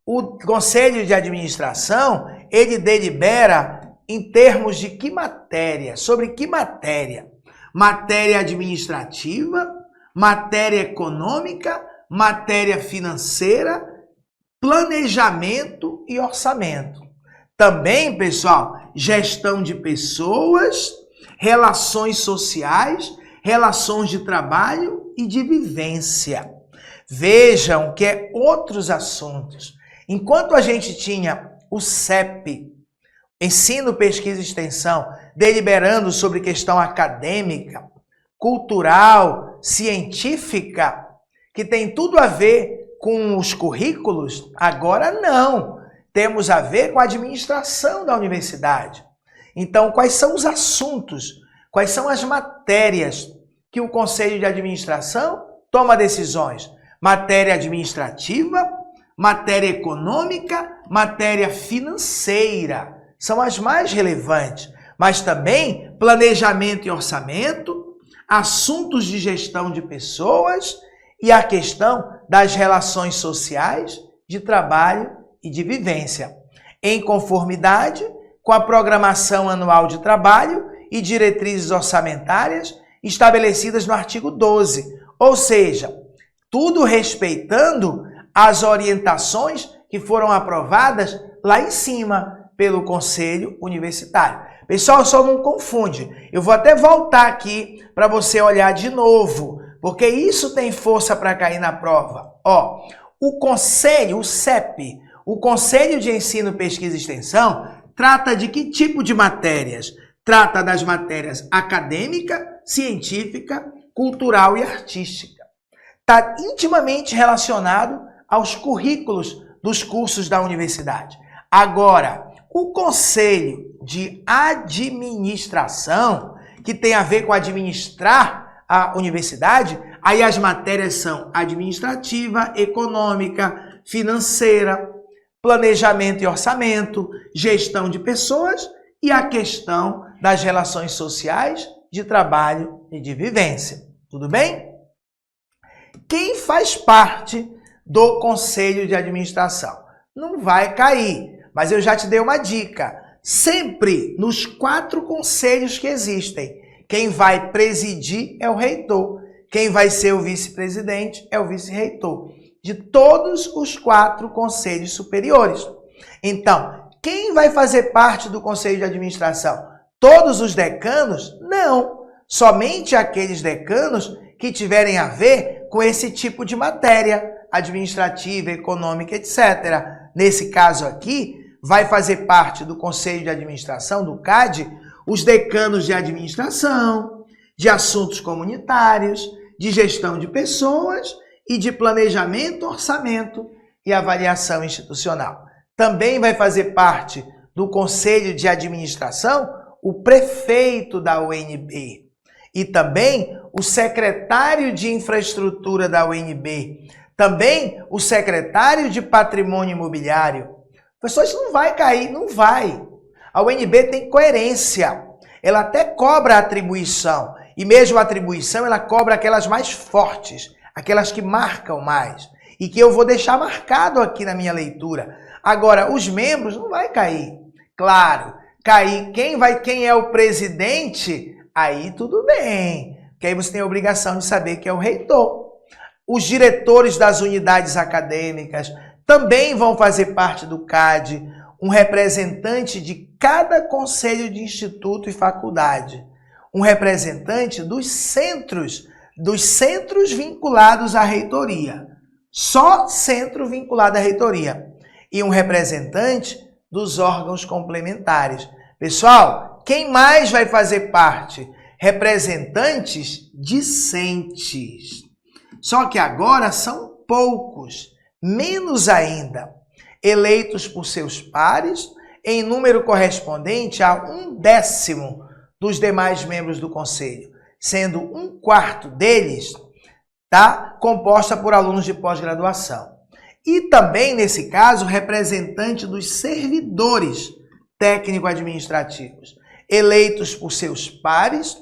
O Conselho de Administração, ele delibera em termos de que matéria? Sobre que matéria? Matéria administrativa, matéria econômica, matéria financeira, planejamento e orçamento. Também, pessoal, gestão de pessoas, relações sociais, relações de trabalho e de vivência. Vejam que é outros assuntos. Enquanto a gente tinha o CEP, ensino, pesquisa e extensão, deliberando sobre questão acadêmica, cultural, científica, que tem tudo a ver com os currículos? Agora não. Temos a ver com a administração da universidade. Então, quais são os assuntos, quais são as matérias que o Conselho de Administração toma decisões? Matéria administrativa, matéria econômica, matéria financeira. São as mais relevantes. Mas também planejamento e orçamento, assuntos de gestão de pessoas e a questão das relações sociais, de trabalho e de vivência, em conformidade com a programação anual de trabalho e diretrizes orçamentárias estabelecidas no artigo 12, ou seja, tudo respeitando as orientações que foram aprovadas lá em cima pelo Conselho Universitário. Pessoal, só não confunde. Eu vou até voltar aqui para você olhar de novo, porque isso tem força para cair na prova. Ó, o Conselho, o CEP, o Conselho de Ensino, Pesquisa e Extensão, trata de que tipo de matérias? Trata das matérias acadêmica, científica, cultural e artística. Está intimamente relacionado aos currículos dos cursos da universidade. Agora, o Conselho de Administração, que tem a ver com administrar a universidade, aí as matérias são administrativa, econômica, financeira, planejamento e orçamento, gestão de pessoas e a questão das relações sociais, de trabalho e de vivência. Tudo bem? Quem faz parte do Conselho de Administração? Não vai cair, mas eu já te dei uma dica. Sempre nos 4 conselhos que existem, quem vai presidir é o reitor. Quem vai ser o vice-presidente é o vice-reitor. De todos os 4 conselhos superiores. Então, quem vai fazer parte do Conselho de Administração? Todos os decanos? Não. Somente aqueles decanos que tiverem a ver com esse tipo de matéria, administrativa, econômica, etc. Nesse caso aqui, vai fazer parte do Conselho de Administração, do CAD, os decanos de administração, de assuntos comunitários, de gestão de pessoas e de planejamento, orçamento e avaliação institucional. Também vai fazer parte do Conselho de Administração o prefeito da UNB e também o secretário de Infraestrutura da UNB, também o secretário de Patrimônio Imobiliário. Pessoal, isso não vai cair, não vai. A UNB tem coerência, ela até cobra a atribuição e mesmo a atribuição ela cobra aquelas mais fortes, aquelas que marcam mais e que eu vou deixar marcado aqui na minha leitura. Agora, os membros não vai cair. Claro, cair quem é o presidente, aí tudo bem, porque aí você tem a obrigação de saber que é o reitor. Os diretores das unidades acadêmicas também vão fazer parte do CAD, um representante de cada conselho de instituto e faculdade, um representante dos centros vinculados à reitoria, só centro vinculado à reitoria, e um representante dos órgãos complementares. Pessoal, quem mais vai fazer parte? Representantes discentes. Só que agora são poucos, menos ainda, eleitos por seus pares, em número correspondente a 1/10 dos demais membros do Conselho, sendo 1/4 deles composta por alunos de pós-graduação. E também, nesse caso, representante dos servidores técnico-administrativos, eleitos por seus pares,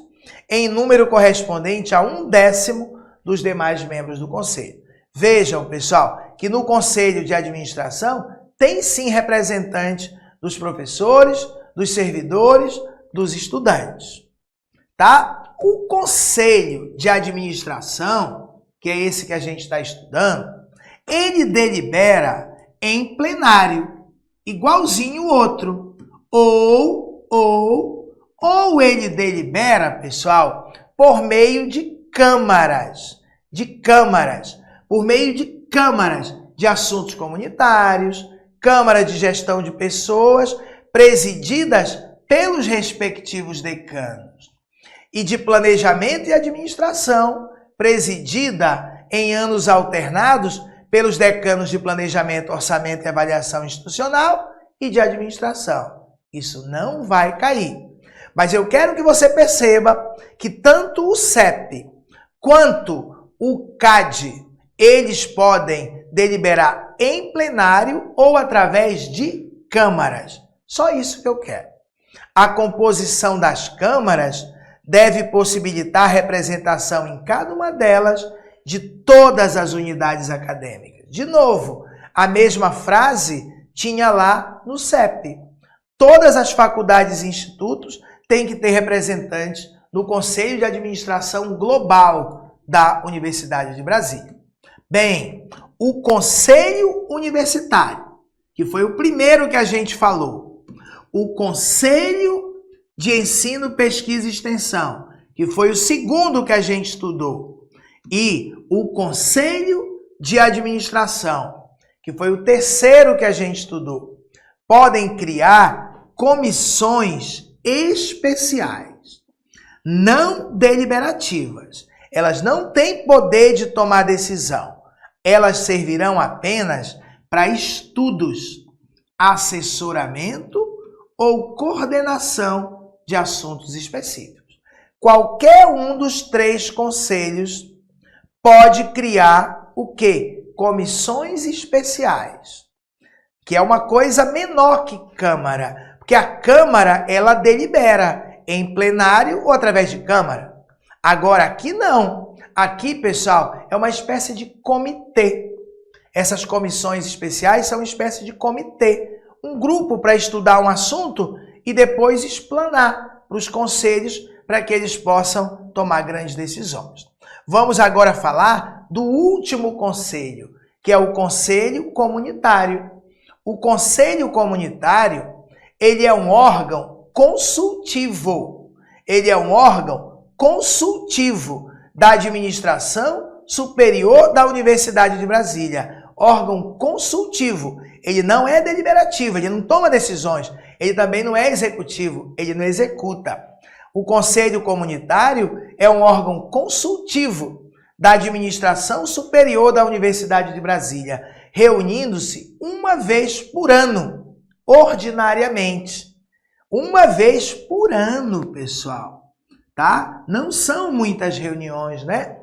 em número correspondente a 1/10 dos demais membros do Conselho. Vejam, pessoal, que no Conselho de Administração tem sim representante dos professores, dos servidores, dos estudantes. Tá? O Conselho de Administração, que é esse que a gente está estudando, ele delibera em plenário, igualzinho o outro. Ou ele delibera, pessoal, por meio de câmaras, por meio de câmaras de assuntos comunitários, câmara de gestão de pessoas, presididas pelos respectivos decanos, e de planejamento e administração, presidida em anos alternados pelos decanos de planejamento, orçamento e avaliação institucional e de administração. Isso não vai cair. Mas eu quero que você perceba que tanto o CEP quanto o CAD, eles podem deliberar em plenário ou através de câmaras. Só isso que eu quero. A composição das câmaras deve possibilitar representação em cada uma delas de todas as unidades acadêmicas. De novo, a mesma frase tinha lá no CEP. Todas as faculdades e institutos têm que ter representantes no Conselho de Administração Global da Universidade de Brasília. Bem, o Conselho Universitário, que foi o primeiro que a gente falou, o Conselho de Ensino, Pesquisa e Extensão, que foi o segundo que a gente estudou, e o Conselho de Administração, que foi o terceiro que a gente estudou, podem criar comissões especiais, não deliberativas. Elas não têm poder de tomar decisão. Elas servirão apenas para estudos, assessoramento ou coordenação de assuntos específicos. Qualquer um dos três conselhos pode criar o quê? Comissões especiais, que é uma coisa menor que Câmara, porque a Câmara, ela delibera em plenário ou através de Câmara. Agora, aqui não. Aqui, pessoal, é uma espécie de comitê. Essas comissões especiais são uma espécie de comitê. Um grupo para estudar um assunto e depois explanar para os conselhos para que eles possam tomar grandes decisões. Vamos agora falar do último conselho, que é o Conselho Comunitário. O Conselho Comunitário, ele é um órgão consultivo. Ele é um órgão consultivo da Administração Superior da Universidade de Brasília. Órgão consultivo. Ele não é deliberativo, ele não toma decisões. Ele também não é executivo, ele não executa. O Conselho Comunitário é um órgão consultivo da Administração Superior da Universidade de Brasília, reunindo-se uma vez por ano, ordinariamente. Uma vez por ano, pessoal, tá? Não são muitas reuniões, né?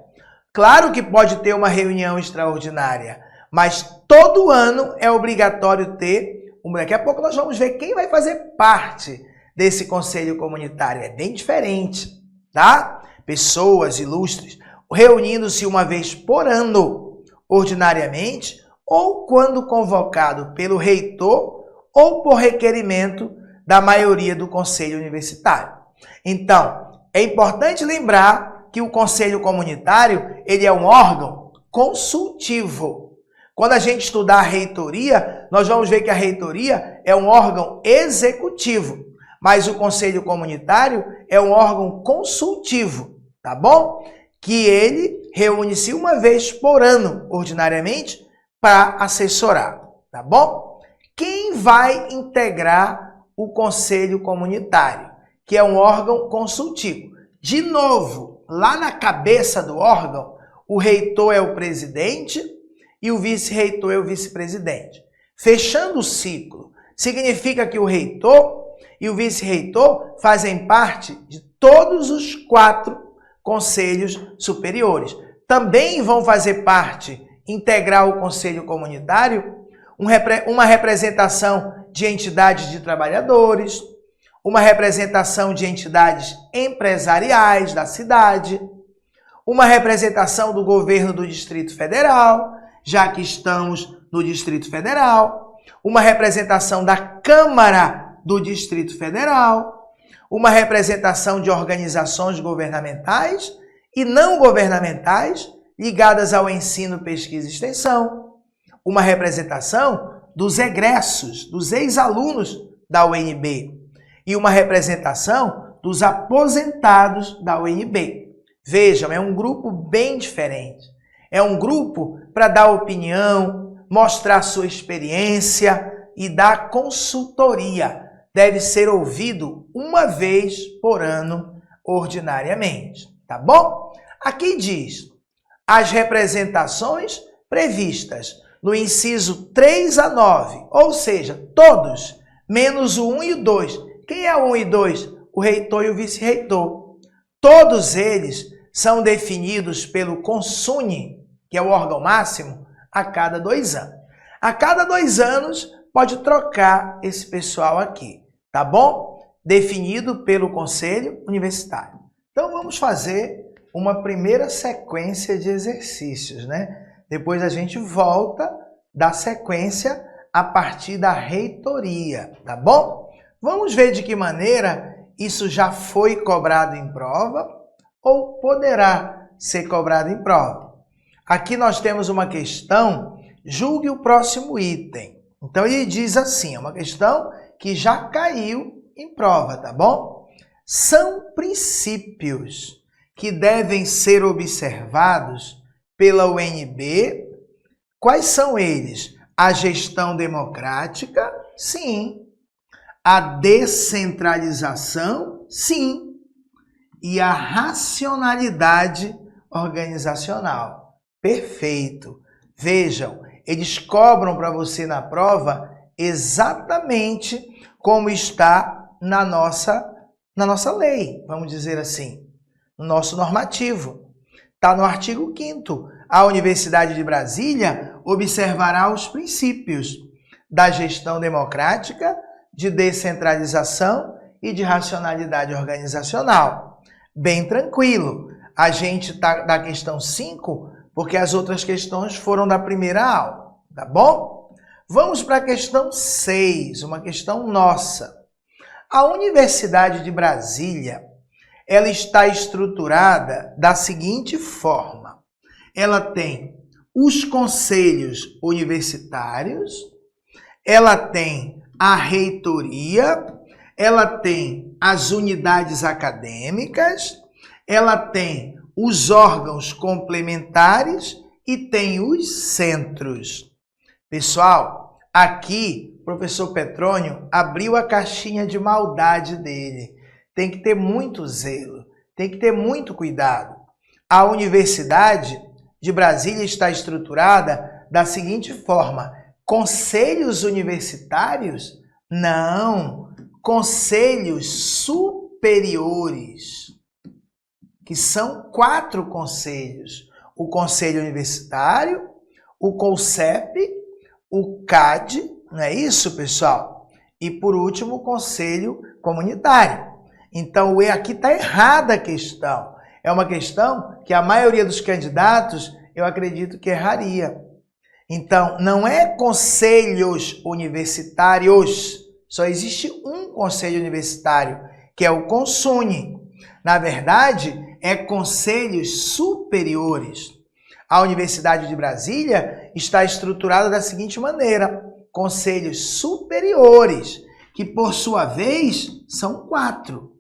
Claro que pode ter uma reunião extraordinária, mas todo ano é obrigatório ter. Daqui a pouco nós vamos ver quem vai fazer parte desse Conselho Comunitário. É bem diferente, tá? Pessoas ilustres reunindo-se uma vez por ano, ordinariamente, ou quando convocado pelo reitor ou por requerimento da maioria do Conselho Universitário. Então, é importante lembrar que o Conselho Comunitário, ele é um órgão consultivo. Quando a gente estudar a reitoria, nós vamos ver que a reitoria é um órgão executivo, mas o Conselho Comunitário é um órgão consultivo, tá bom? Que ele reúne-se uma vez por ano, ordinariamente, para assessorar, tá bom? Quem vai integrar o Conselho Comunitário, que é um órgão consultivo? De novo, lá na cabeça do órgão, o reitor é o presidente e o vice-reitor é o vice-presidente. Fechando o ciclo, significa que o reitor e o vice-reitor fazem parte de todos os 4 conselhos superiores. Também vão fazer parte, integrar o Conselho Comunitário, uma representação de entidades de trabalhadores, uma representação de entidades empresariais da cidade, uma representação do governo do Distrito Federal, já que estamos no Distrito Federal, uma representação da Câmara do Distrito Federal, uma representação de organizações governamentais e não governamentais ligadas ao ensino, pesquisa e extensão, uma representação dos egressos, dos ex-alunos da UNB e uma representação dos aposentados da UNB. Vejam, é um grupo bem diferente. É um grupo para dar opinião, mostrar sua experiência e dar consultoria. deve ser ouvido uma vez por ano, ordinariamente. Tá bom? Aqui diz, as representações previstas no inciso 3 a 9, ou seja, todos, menos o 1 e o 2. Quem é o 1 e 2? O reitor e o vice-reitor. Todos eles são definidos pelo consune, que é o órgão máximo, a cada 2 anos. A cada 2 anos, pode trocar esse pessoal aqui, tá bom? Definido pelo Conselho Universitário. Então, vamos fazer uma primeira sequência de exercícios, né? Depois a gente volta da sequência a partir da reitoria, tá bom? Vamos ver de que maneira isso já foi cobrado em prova ou poderá ser cobrado em prova. Aqui nós temos uma questão, julgue o próximo item. Então ele diz assim, é uma questão que já caiu em prova, tá bom? São princípios que devem ser observados pela UNB. Quais são eles? A gestão democrática? Sim. A descentralização? Sim. E a racionalidade organizacional? Perfeito. Vejam, eles cobram para você na prova exatamente como está na nossa lei, vamos dizer assim, no nosso normativo. Está no artigo 5º. A Universidade de Brasília observará os princípios da gestão democrática, de descentralização e de racionalidade organizacional. Bem tranquilo. A gente está da questão 5, porque as outras questões foram da primeira aula, tá bom? Vamos para a questão 6, uma questão nossa. A Universidade de Brasília, ela está estruturada da seguinte forma. Ela tem os conselhos universitários, ela tem a reitoria, ela tem as unidades acadêmicas, ela tem os órgãos complementares e tem os centros. Pessoal, aqui o professor Petrônio abriu a caixinha de maldade dele. Tem que ter muito zelo, tem que ter muito cuidado. A Universidade de Brasília está estruturada da seguinte forma: conselhos universitários? Não, conselhos superiores, que são 4 conselhos. O Conselho Universitário, o CONCEP, o CAD, não é isso, pessoal? E, por último, o Conselho Comunitário. Então, aqui está errada a questão. É uma questão que a maioria dos candidatos, eu acredito que erraria. Então, não é conselhos universitários. Só existe um conselho universitário, que é o CONSUNE. Na verdade, é conselhos superiores. A Universidade de Brasília está estruturada da seguinte maneira: conselhos superiores, que por sua vez são 4.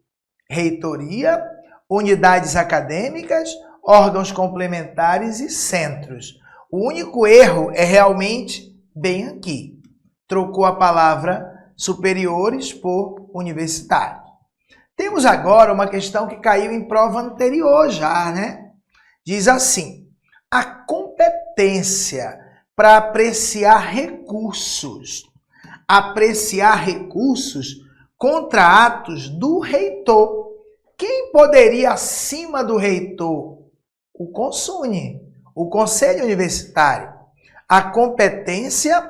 Reitoria, unidades acadêmicas, órgãos complementares e centros. O único erro é realmente bem aqui. Trocou a palavra superiores por universitários. Temos agora uma questão que caiu em prova anterior já, né? Diz assim: a competência para apreciar recursos. Apreciar recursos contra atos do reitor. Quem poderia acima do reitor? O CONSUNE, o Conselho Universitário. A competência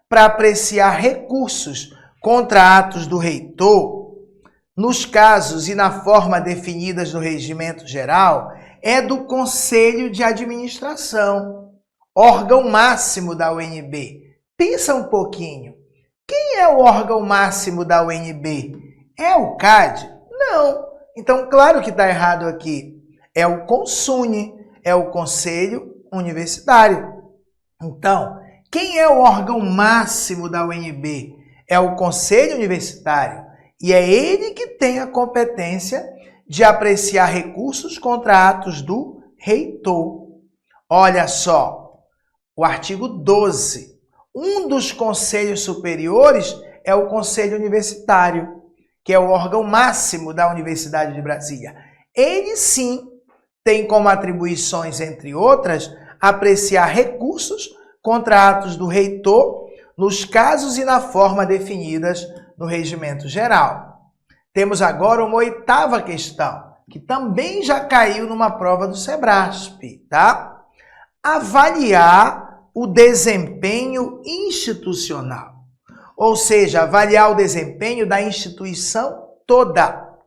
para apreciar recursos contra atos do reitor, nos casos e na forma definidas no Regimento Geral, é do Conselho de Administração, órgão máximo da UNB. Pensa um pouquinho. Quem é o órgão máximo da UNB? É o CAD? Não. Então, claro que está errado aqui. É o CONSUNE, é o Conselho Universitário. Então, quem é o órgão máximo da UNB? É o Conselho Universitário. E é ele que tem a competência de apreciar recursos contra atos do reitor. Olha só, o artigo 12. Um dos conselhos superiores é o Conselho Universitário. que é o órgão máximo da Universidade de Brasília. Ele sim tem como atribuições, entre outras, apreciar recursos contra atos do reitor nos casos e na forma definidas no Regimento Geral. Temos agora uma 8ª questão, que também já caiu numa prova do Sebrasp, tá? Avaliar o desempenho institucional. Ou seja, avaliar o desempenho da instituição toda.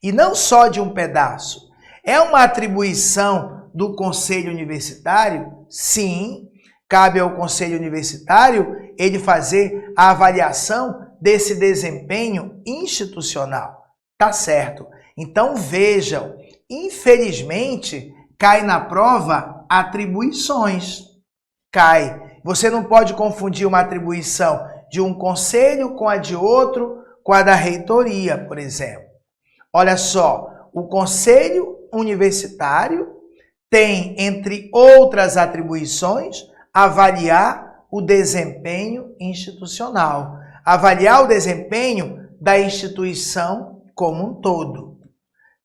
E não só de um pedaço. É uma atribuição do Conselho Universitário? Sim, cabe ao Conselho Universitário ele fazer a avaliação desse desempenho institucional. Tá certo. Então vejam, infelizmente, cai na prova atribuições. Cai. Você não pode confundir uma atribuição de um conselho com a de outro, com a da reitoria, por exemplo. Olha só, o Conselho Universitário tem, entre outras atribuições, avaliar o desempenho institucional, avaliar o desempenho da instituição como um todo.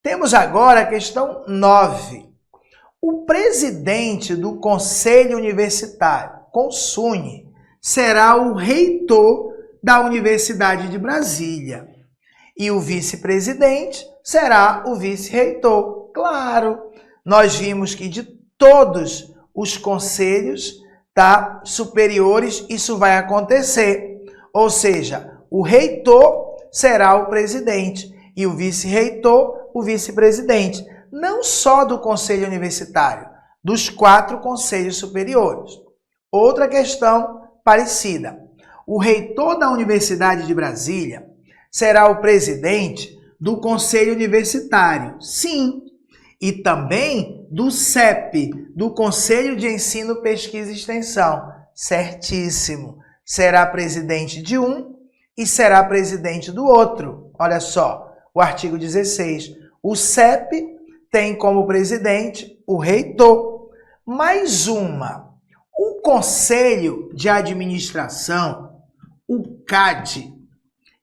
Temos agora a questão 9. O presidente do Conselho Universitário, CONSUNE, será o reitor da Universidade de Brasília. E o vice-presidente será o vice-reitor. Claro, nós vimos que de todos os conselhos superiores isso vai acontecer. Ou seja, o reitor será o presidente e o vice-reitor o vice-presidente. Não só do Conselho Universitário, dos 4 conselhos superiores. Outra questão parecida. O reitor da Universidade de Brasília será o presidente do Conselho Universitário, sim, e também do CEP, do Conselho de Ensino, Pesquisa e Extensão, certíssimo. Será presidente de um e será presidente do outro. Olha só, o artigo 16. O CEP tem como presidente o reitor. Mais uma, o Conselho de Administração, o CAD,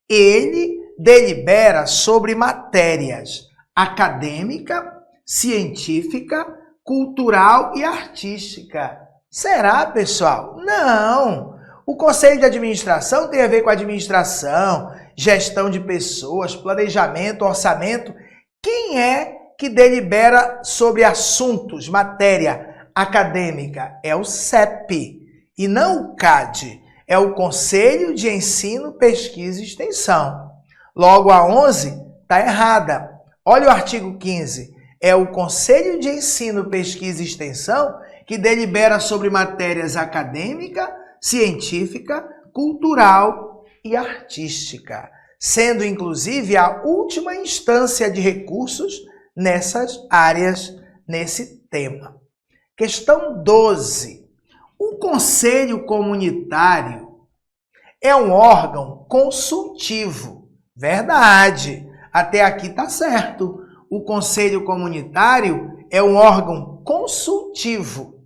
ele delibera sobre matérias acadêmica, científica, cultural e artística. Será, pessoal? Não! O Conselho de Administração tem a ver com administração, gestão de pessoas, planejamento, orçamento. Quem é que delibera sobre assuntos, matéria acadêmica? É o CEP e não o CAD. É o Conselho de Ensino, Pesquisa e Extensão. Logo, a 11 está errada. Olha o artigo 15. É o Conselho de Ensino, Pesquisa e Extensão que delibera sobre matérias acadêmica, científica, cultural e artística, sendo inclusive a última instância de recursos nessas áreas, nesse tema. Questão 12. O Conselho Comunitário é um órgão consultivo. Verdade. Até aqui está certo. O Conselho Comunitário é um órgão consultivo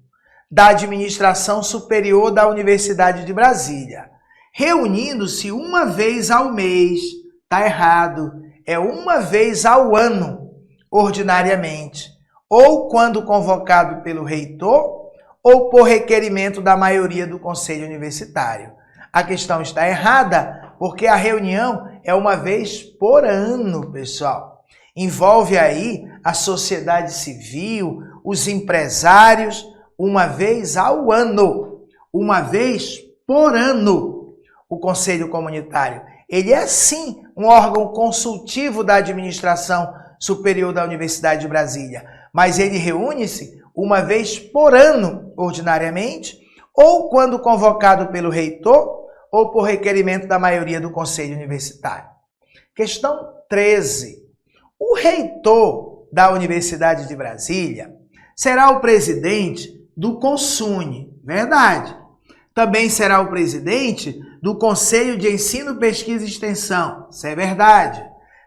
da Administração Superior da Universidade de Brasília, reunindo-se uma vez ao mês. Está errado. É uma vez ao ano, ordinariamente, ou quando convocado pelo reitor, ou por requerimento da maioria do Conselho Universitário. A questão está errada, porque a reunião é uma vez por ano, pessoal. Envolve aí a sociedade civil, os empresários, uma vez ao ano, uma vez por ano. O Conselho Comunitário, ele é sim um órgão consultivo da Administração Superior da Universidade de Brasília, mas ele reúne-se uma vez por ano, ordinariamente, ou quando convocado pelo reitor, ou por requerimento da maioria do Conselho Universitário. Questão 13. O reitor da Universidade de Brasília será o presidente do CONSUNE, verdade. Também será o presidente do Conselho de Ensino, Pesquisa e Extensão, isso é verdade.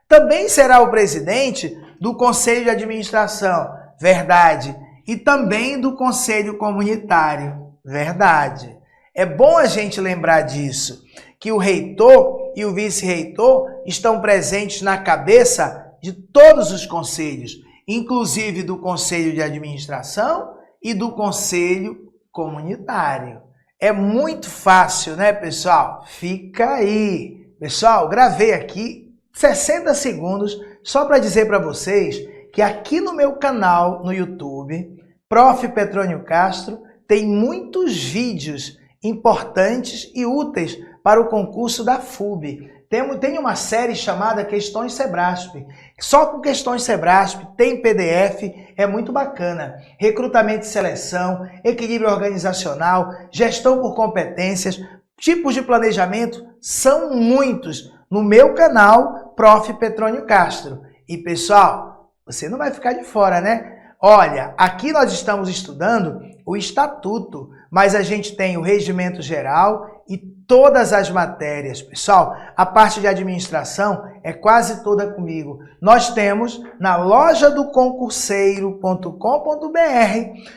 Também será o presidente do Conselho de Administração, verdade. E também do Conselho Comunitário, verdade. É bom a gente lembrar disso, que o reitor e o vice-reitor estão presentes na cabeça de todos os conselhos, inclusive do Conselho de Administração e do Conselho Comunitário. É muito fácil, né, pessoal? Fica aí. Pessoal, gravei aqui 60 segundos só para dizer para vocês que aqui no meu canal no YouTube, Prof. Petrônio Castro, tem muitos vídeos importantes e úteis para o concurso da FUB. Tem uma série chamada Questões Sebrasp. Só com Questões Sebrasp, tem PDF, é muito bacana. Recrutamento e seleção, equilíbrio organizacional, gestão por competências, tipos de planejamento, são muitos no meu canal Prof. Petrônio Castro. E pessoal, você não vai ficar de fora, né? Olha, aqui nós estamos estudando o Estatuto, mas a gente tem o Regimento Geral e todas as matérias. Pessoal, a parte de administração é quase toda comigo. Nós temos na loja do concurseiro.com.br,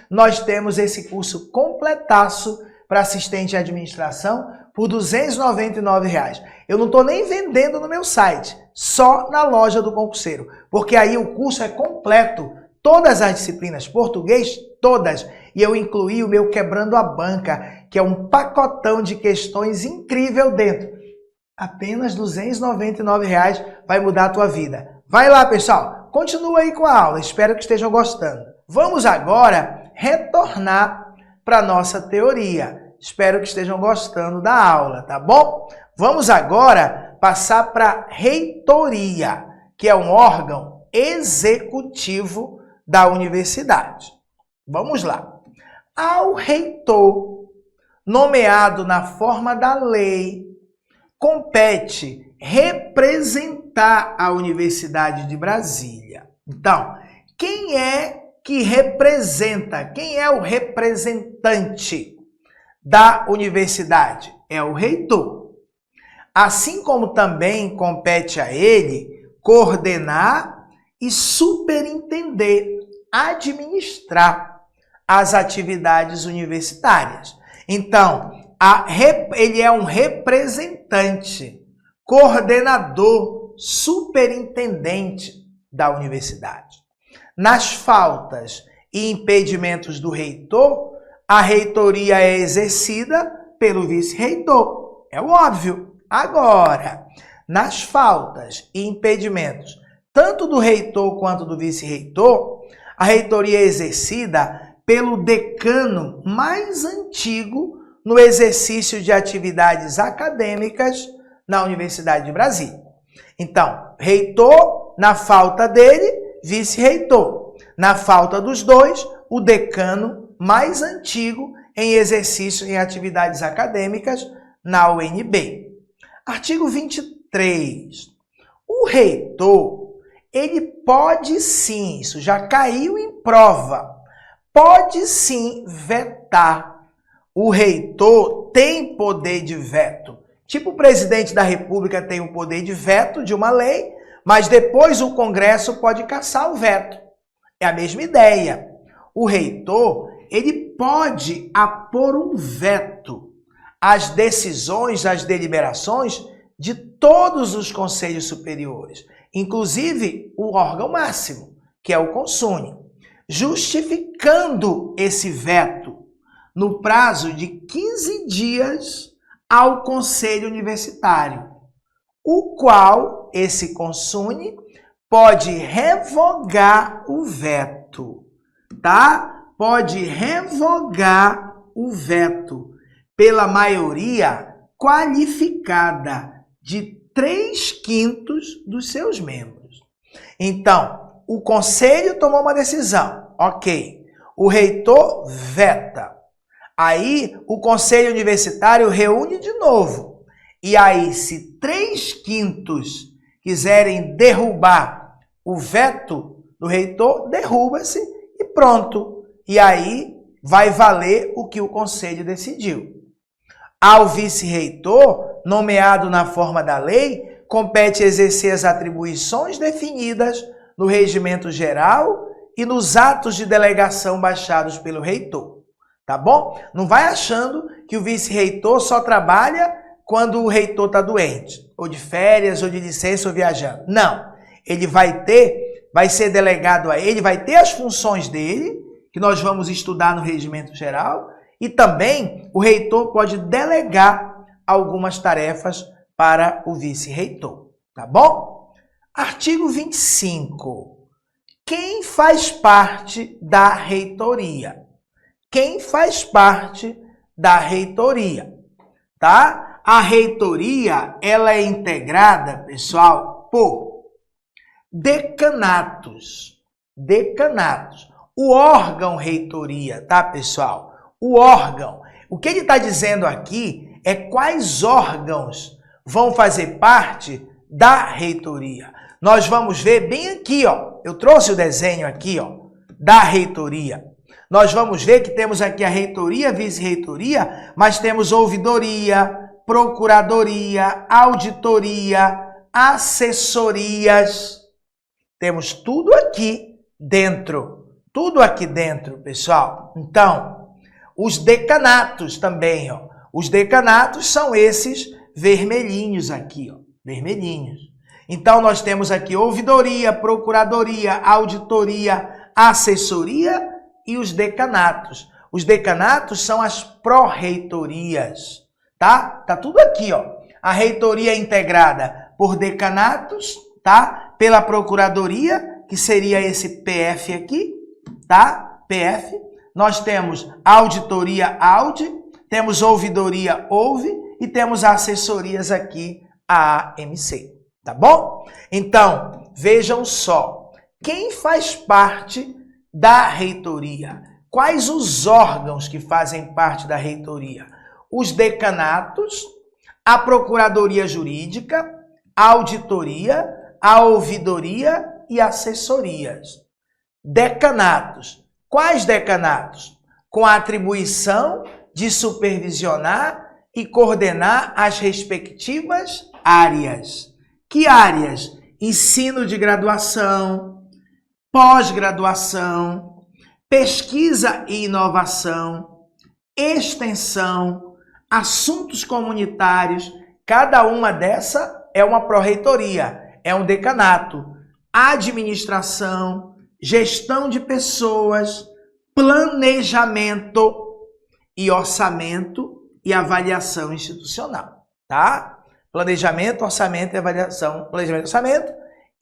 nós temos esse curso completaço para assistente de administração por R$ 299. Eu não estou nem vendendo no meu site, só na loja do concurseiro, porque aí o curso é completo. Todas as disciplinas, português, todas. E eu incluí o meu Quebrando a Banca, que é um pacotão de questões incrível dentro. Apenas R$ 299 vai mudar a tua vida. Vai lá, pessoal. Continua aí com a aula. Espero que estejam gostando. Vamos agora retornar para a nossa teoria. Espero que estejam gostando da aula, tá bom? Vamos agora passar para a reitoria, que é um órgão executivo da universidade. Vamos lá. Ao reitor, nomeado na forma da lei, compete representar a Universidade de Brasília. Então, quem é que representa? Quem é o representante da universidade? É o reitor. Assim como também compete a ele coordenar e superintender, administrar as atividades universitárias. Então, ele é um representante, coordenador, superintendente da universidade. Nas faltas e impedimentos do reitor, a reitoria é exercida pelo vice-reitor. É óbvio. Agora, nas faltas e impedimentos tanto do reitor quanto do vice-reitor, a reitoria é exercida pelo decano mais antigo no exercício de atividades acadêmicas na Universidade de Brasília. Então, reitor, na falta dele, vice-reitor. Na falta dos dois, o decano mais antigo em exercício em atividades acadêmicas na UNB. Artigo 23. O reitor, ele pode sim, isso já caiu em prova, pode sim vetar. O reitor tem poder de veto. Tipo o presidente da República tem o poder de veto de uma lei, mas depois o Congresso pode cassar o veto. É a mesma ideia. O reitor, ele pode apor um veto às decisões, às deliberações de todos os conselhos superiores, inclusive o órgão máximo, que é o consune, justificando esse veto no prazo de 15 dias ao conselho universitário, o qual esse consune pode revogar o veto, tá? Pode revogar o veto pela maioria qualificada de 3/5 dos seus membros. Então, o conselho tomou uma decisão, ok. O reitor veta. Aí, o conselho universitário reúne de novo. E aí, se 3/5 quiserem derrubar o veto do reitor, derruba-se e pronto. E aí, vai valer o que o conselho decidiu. Ao vice-reitor, nomeado na forma da lei, compete exercer as atribuições definidas no Regimento Geral e nos atos de delegação baixados pelo reitor. Tá bom? Não vai achando que o vice-reitor só trabalha quando o reitor está doente, ou de férias, ou de licença, ou viajando. Não. Ele vai ser delegado a ele, vai ter as funções dele, que nós vamos estudar no regimento geral, e também o reitor pode delegar algumas tarefas para o vice-reitor, tá bom? Artigo 25. Quem faz parte da reitoria? Quem faz parte da reitoria, tá? A reitoria, ela é integrada, pessoal, por decanatos. Decanatos. O órgão reitoria, tá, pessoal? O órgão. O que ele está dizendo aqui é quais órgãos vão fazer parte da reitoria. Nós vamos ver bem aqui, ó. Eu trouxe o desenho aqui, ó, da reitoria. Nós vamos ver que temos aqui a reitoria, vice-reitoria, mas temos ouvidoria, procuradoria, auditoria, assessorias. Temos tudo aqui dentro. Tudo aqui dentro, pessoal. Então, os decanatos também, ó. Os decanatos são esses vermelhinhos aqui, ó. Vermelhinhos. Então, nós temos aqui ouvidoria, procuradoria, auditoria, assessoria e os decanatos. Os decanatos são as pró-reitorias, tá? Tá tudo aqui, ó. A reitoria é integrada por decanatos, tá? Pela procuradoria, que seria esse PF aqui, tá? PF. Nós temos auditoria, AUD, temos ouvidoria, OUVE, e temos assessorias aqui, a AMC, tá bom? Então, vejam só, quem faz parte da reitoria? Quais os órgãos que fazem parte da reitoria? Os decanatos, a procuradoria jurídica, a auditoria, a ouvidoria e assessorias. Decanatos. Quais decanatos? Com a atribuição de supervisionar e coordenar as respectivas áreas. Que áreas? Ensino de graduação, pós-graduação, pesquisa e inovação, extensão, assuntos comunitários. Cada uma dessa é uma pró-reitoria, é um decanato. Administração, gestão de pessoas, planejamento e orçamento e avaliação institucional, tá? Planejamento, orçamento e avaliação. Planejamento, orçamento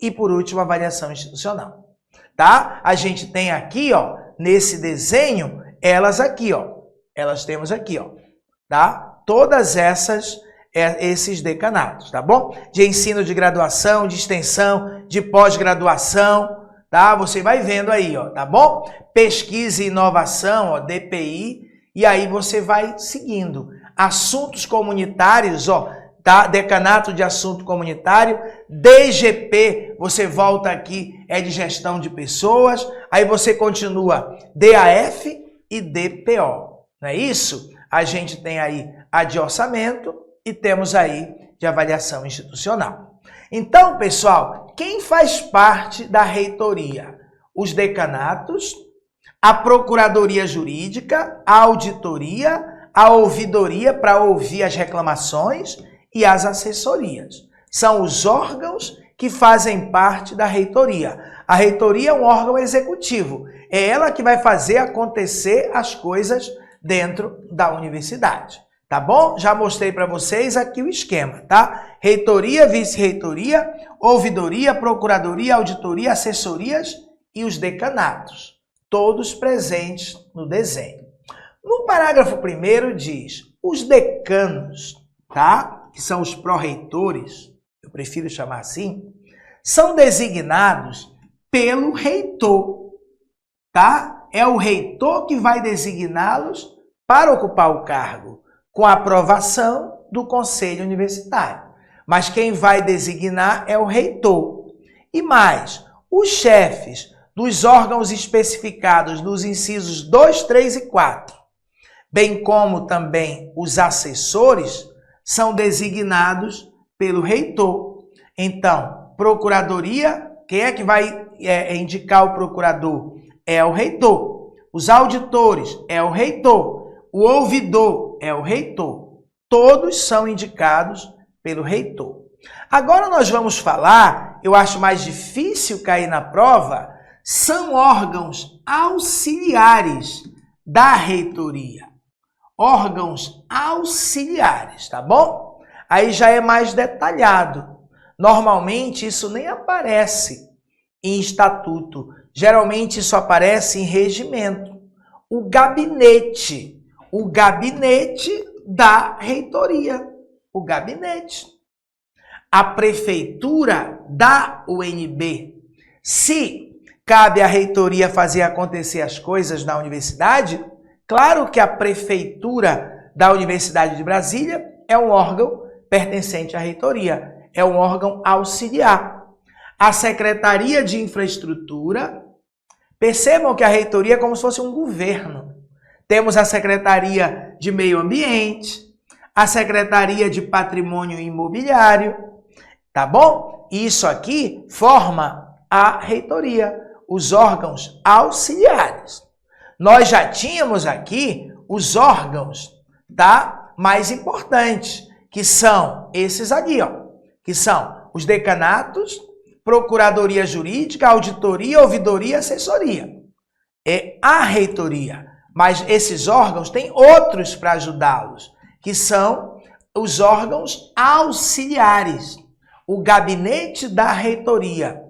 e, por último, avaliação institucional, tá? A gente tem aqui, ó, nesse desenho, elas aqui, ó. Elas temos aqui, ó, tá? Todas esses decanatos, tá bom? De ensino de graduação, de extensão, de pós-graduação, tá? Você vai vendo aí, ó, tá bom? Pesquisa e inovação, ó, DPI, e aí você vai seguindo. Assuntos comunitários, ó, tá? Decanato de assunto comunitário, DGP, você volta aqui, é de gestão de pessoas, aí você continua DAF e DPO, não é isso? A gente tem aí a de orçamento e temos aí de avaliação institucional. Então, pessoal, quem faz parte da reitoria? Os decanatos, a procuradoria jurídica, a auditoria, a ouvidoria para ouvir as reclamações e as assessorias. São os órgãos que fazem parte da reitoria. A reitoria é um órgão executivo. É ela que vai fazer acontecer as coisas dentro da universidade. Tá bom? Já mostrei para vocês aqui o esquema, tá? Reitoria, vice-reitoria, ouvidoria, procuradoria, auditoria, assessorias e os decanatos. Todos presentes no desenho. No parágrafo 1º diz, os decanos, tá? Que são os pró-reitores, eu prefiro chamar assim, são designados pelo reitor, tá? É o reitor que vai designá-los para ocupar o cargo, com a aprovação do Conselho Universitário. Mas quem vai designar é o reitor. E mais, os chefes dos órgãos especificados nos incisos 2, 3 e 4, bem como também os assessores, são designados pelo reitor. Então, procuradoria, quem é que vai indicar o procurador? É o reitor. Os auditores é o reitor. O ouvidor é o reitor. todos são indicados pelo reitor. Agora nós vamos falar, eu acho mais difícil cair na prova, são órgãos auxiliares da reitoria. Órgãos auxiliares, tá bom? Aí já é mais detalhado. Normalmente isso nem aparece em estatuto. Geralmente isso aparece em regimento. O gabinete da reitoria. O gabinete. A prefeitura da UNB. Se cabe à reitoria fazer acontecer as coisas na universidade, claro que a prefeitura da Universidade de Brasília é um órgão pertencente à reitoria, é um órgão auxiliar. A Secretaria de Infraestrutura, percebam que a reitoria é como se fosse um governo. Temos a Secretaria de Meio Ambiente, a Secretaria de Patrimônio Imobiliário, tá bom? Isso aqui forma a reitoria, os órgãos auxiliares. Nós já tínhamos aqui os órgãos, tá, mais importantes, que são esses aqui, ó, que são os decanatos, procuradoria jurídica, auditoria, ouvidoria, assessoria. É a reitoria, mas esses órgãos têm outros para ajudá-los, que são os órgãos auxiliares, o gabinete da reitoria,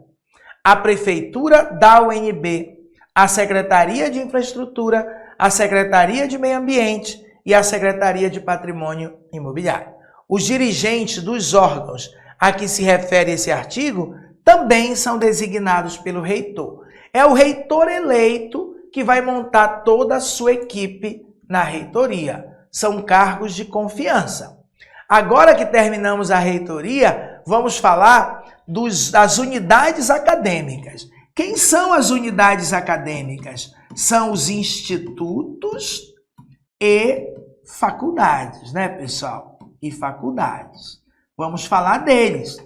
a prefeitura da UNB, a Secretaria de Infraestrutura, a Secretaria de Meio Ambiente e a Secretaria de Patrimônio Imobiliário. Os dirigentes dos órgãos a que se refere esse artigo também são designados pelo reitor. É o reitor eleito que vai montar toda a sua equipe na reitoria. São cargos de confiança. Agora que terminamos a reitoria, vamos falar das unidades acadêmicas. Quem são as unidades acadêmicas? São os institutos e faculdades, né, pessoal? E faculdades. Vamos falar deles.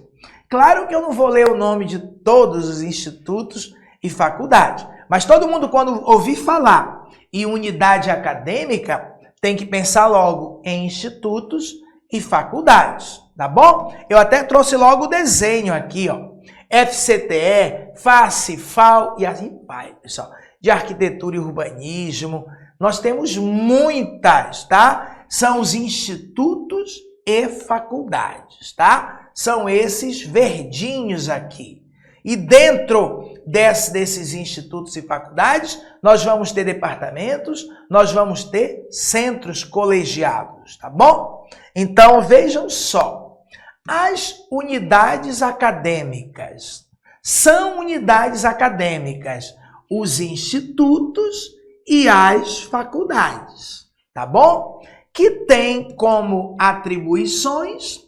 Claro que eu não vou ler o nome de todos os institutos e faculdades, mas todo mundo, quando ouvir falar em unidade acadêmica, tem que pensar logo em institutos e faculdades, tá bom? Eu até trouxe logo o desenho aqui, ó. FCTE, FACE, FAO e assim vai, pessoal. De arquitetura e urbanismo, nós temos muitas, tá? São os institutos e faculdades, tá? São esses verdinhos aqui. E dentro desses institutos e faculdades, nós vamos ter departamentos, nós vamos ter centros colegiados, tá bom? Então, vejam só, as unidades acadêmicas são unidades acadêmicas, os institutos e as faculdades, tá bom? Que tem como atribuições,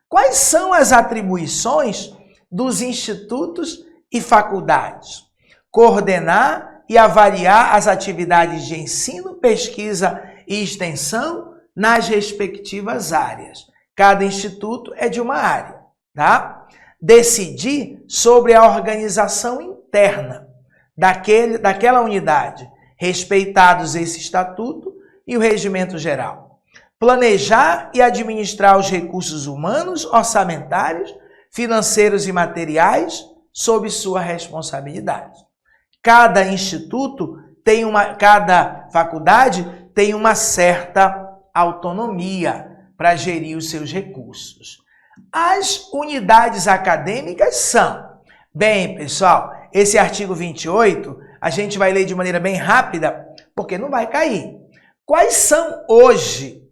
quais são as atribuições dos institutos e faculdades? Coordenar e avaliar as atividades de ensino, pesquisa e extensão nas respectivas áreas. Cada instituto é de uma área, tá? Decidir sobre a organização interna daquela unidade, respeitados esse estatuto e o regimento geral. Planejar e administrar os recursos humanos, orçamentários, financeiros e materiais sob sua responsabilidade. Cada instituto cada faculdade tem uma certa autonomia para gerir os seus recursos. As unidades acadêmicas são, bem, pessoal, esse artigo 28, a gente vai ler de maneira bem rápida, porque não vai cair. Quais são hoje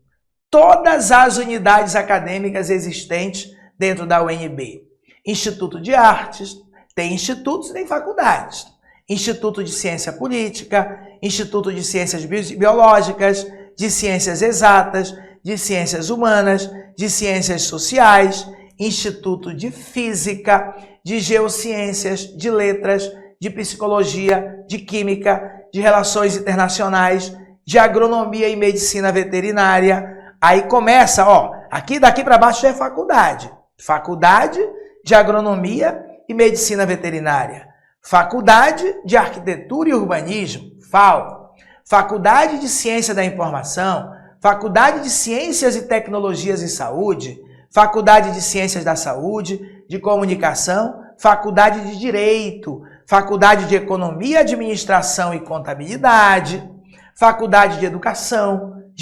todas as unidades acadêmicas existentes dentro da UNB? Instituto de Artes, tem institutos e tem faculdades. Instituto de Ciência Política, Instituto de Ciências Biológicas, de Ciências Exatas, de Ciências Humanas, de Ciências Sociais, Instituto de Física, de Geociências, de Letras, de Psicologia, de Química, de Relações Internacionais, de Agronomia e Medicina Veterinária. Aí começa, ó, daqui para baixo é faculdade. Faculdade de Agronomia e Medicina Veterinária. Faculdade de Arquitetura e Urbanismo, FAO. Faculdade de Ciência da Informação, Faculdade de Ciências e Tecnologias em Saúde, Faculdade de Ciências da Saúde, de Comunicação, Faculdade de Direito, Faculdade de Economia, Administração e Contabilidade, Faculdade de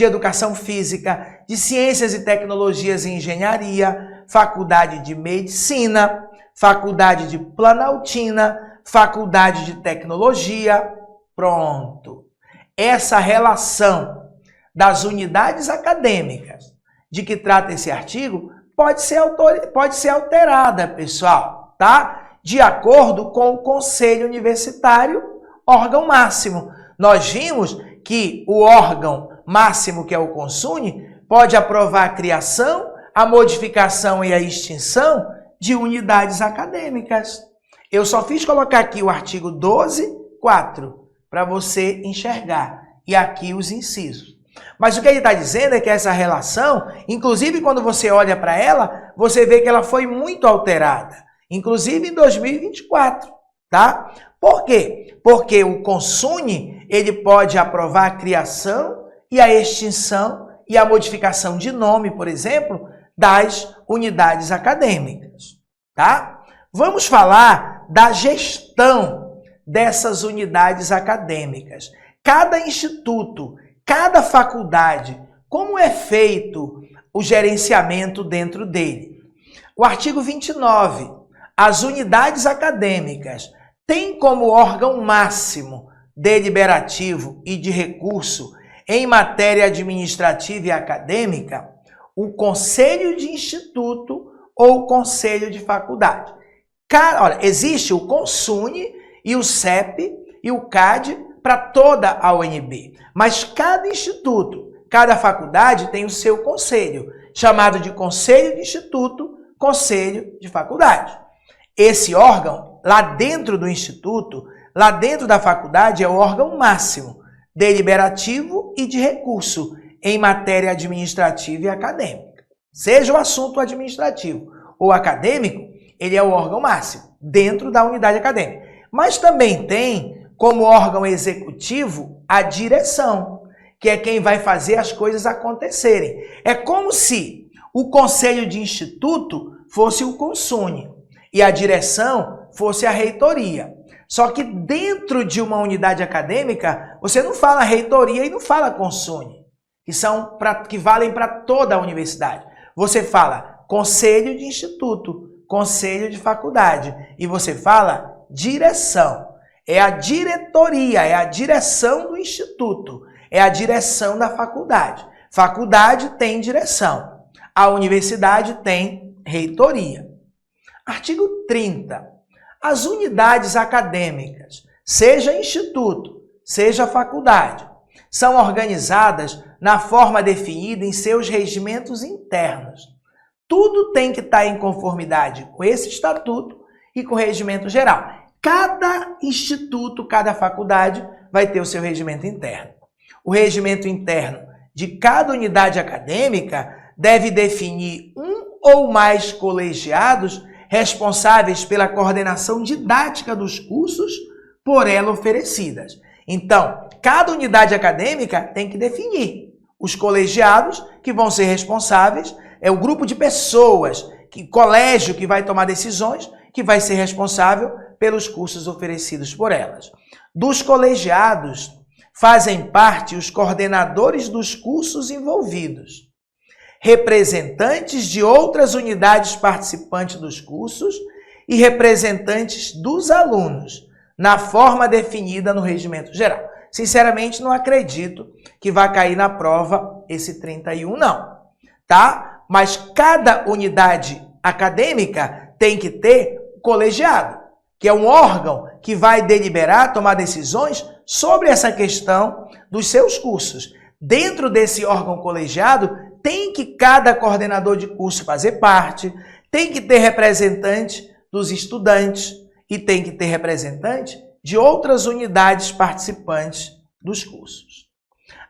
Educação Física, de Ciências e Tecnologias e Engenharia, Faculdade de Medicina, Faculdade de Planaltina, Faculdade de Tecnologia. Pronto. Essa relação das unidades acadêmicas de que trata esse artigo pode ser alterada, pessoal, tá? De acordo com o Conselho Universitário, órgão máximo. Nós vimos que o órgão máximo, que é o CONSUNE, pode aprovar a criação, a modificação e a extinção de unidades acadêmicas. Eu só fiz colocar aqui o artigo 12.4 para você enxergar. E aqui os incisos. Mas o que ele está dizendo é que essa relação, inclusive quando você olha para ela, você vê que ela foi muito alterada. Inclusive em 2024, tá? Por quê? Porque o CONSUNE, ele pode aprovar a criação e a extinção e a modificação de nome, por exemplo, das unidades acadêmicas, tá? Vamos falar da gestão dessas unidades acadêmicas. Cada instituto, cada faculdade, como é feito o gerenciamento dentro dele? O artigo 29, as unidades acadêmicas têm como órgão máximo deliberativo e de recurso em matéria administrativa e acadêmica o Conselho de Instituto ou Conselho de Faculdade. Olha, existe o CONSUNE e o CEP e o CAD para toda a UNB. Mas cada instituto, cada faculdade tem o seu conselho, chamado de Conselho de Instituto, Conselho de Faculdade. Esse órgão, lá dentro do instituto, lá dentro da faculdade, é o órgão máximo, deliberativo e de recurso em matéria administrativa e acadêmica. Seja o assunto administrativo ou acadêmico, ele é o órgão máximo, dentro da unidade acadêmica. Mas também tem como órgão executivo a direção, que é quem vai fazer as coisas acontecerem. É como se o conselho de instituto fosse o CONSUNE e a direção fosse a reitoria. Só que dentro de uma unidade acadêmica, você não fala reitoria e não fala CONSUNE, que valem para toda a universidade. Você fala conselho de instituto, conselho de faculdade e você fala direção. É a diretoria, é a direção do instituto, é a direção da faculdade. Faculdade tem direção, a universidade tem reitoria. Artigo 30. As unidades acadêmicas, seja instituto, seja faculdade, são organizadas na forma definida em seus regimentos internos. Tudo tem que estar em conformidade com esse estatuto e com o regimento geral. Cada instituto, cada faculdade vai ter o seu regimento interno. O regimento interno de cada unidade acadêmica deve definir um ou mais colegiados responsáveis pela coordenação didática dos cursos por ela oferecidas. Então, cada unidade acadêmica tem que definir os colegiados que vão ser responsáveis, é o grupo de pessoas, colégio que vai tomar decisões, que vai ser responsável pelos cursos oferecidos por elas. Dos colegiados fazem parte os coordenadores dos cursos envolvidos, representantes de outras unidades participantes dos cursos e representantes dos alunos, na forma definida no regimento geral. Sinceramente, não acredito que vai cair na prova esse 31, não, tá? Mas cada unidade acadêmica tem que ter colegiado, que é um órgão que vai deliberar, tomar decisões sobre essa questão dos seus cursos. Dentro desse órgão colegiado, tem que cada coordenador de curso fazer parte, tem que ter representante dos estudantes e tem que ter representante de outras unidades participantes dos cursos.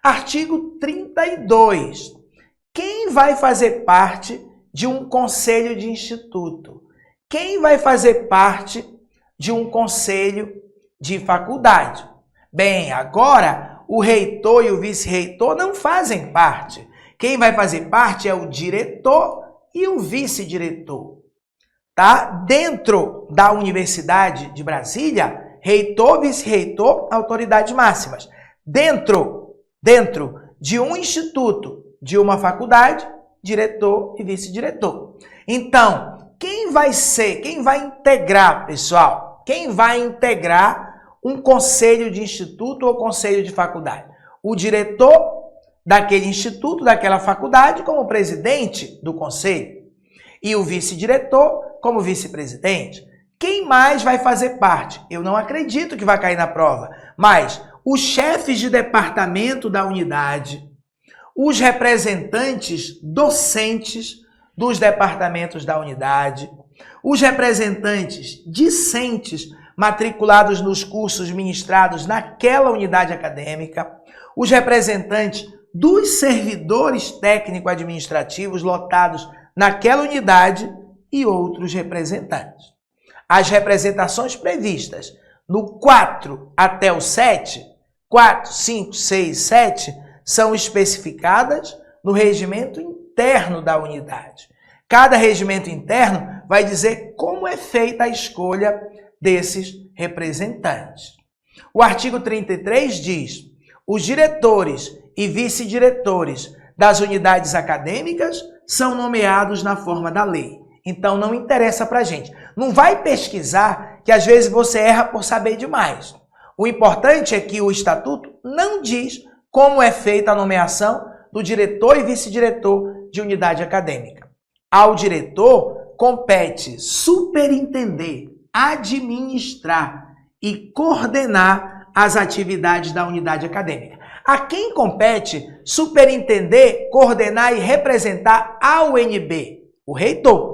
Artigo 32. Quem vai fazer parte de um conselho de instituto? Quem vai fazer parte de um conselho de faculdade? Bem, agora o reitor e o vice-reitor não fazem parte. Quem vai fazer parte é o diretor e o vice-diretor. Tá? Dentro da Universidade de Brasília, reitor, vice-reitor, autoridades máximas. Dentro de um instituto, de uma faculdade, diretor e vice-diretor. Então, quem vai integrar, pessoal? Quem vai integrar um conselho de instituto ou conselho de faculdade? O diretor daquele instituto, daquela faculdade, como presidente do conselho. E o vice-diretor como vice-presidente. Quem mais vai fazer parte? Eu não acredito que vai cair na prova, mas os chefes de departamento da unidade, os representantes docentes dos departamentos da unidade, os representantes discentes matriculados nos cursos ministrados naquela unidade acadêmica, os representantes dos servidores técnico-administrativos lotados naquela unidade e outros representantes. As representações previstas no 4 até o 7, 4, 5, 6, 7, são especificadas no regimento interno da unidade. Cada regimento interno vai dizer como é feita a escolha desses representantes. O artigo 33 diz: os diretores e vice-diretores das unidades acadêmicas são nomeados na forma da lei. Então não interessa pra gente. Não vai pesquisar, que às vezes você erra por saber demais. O importante é que o estatuto não diz como é feita a nomeação do diretor e vice-diretor de unidade acadêmica. Ao diretor compete superintender, administrar e coordenar as atividades da unidade acadêmica. A quem compete superintender, coordenar e representar a UNB? O reitor.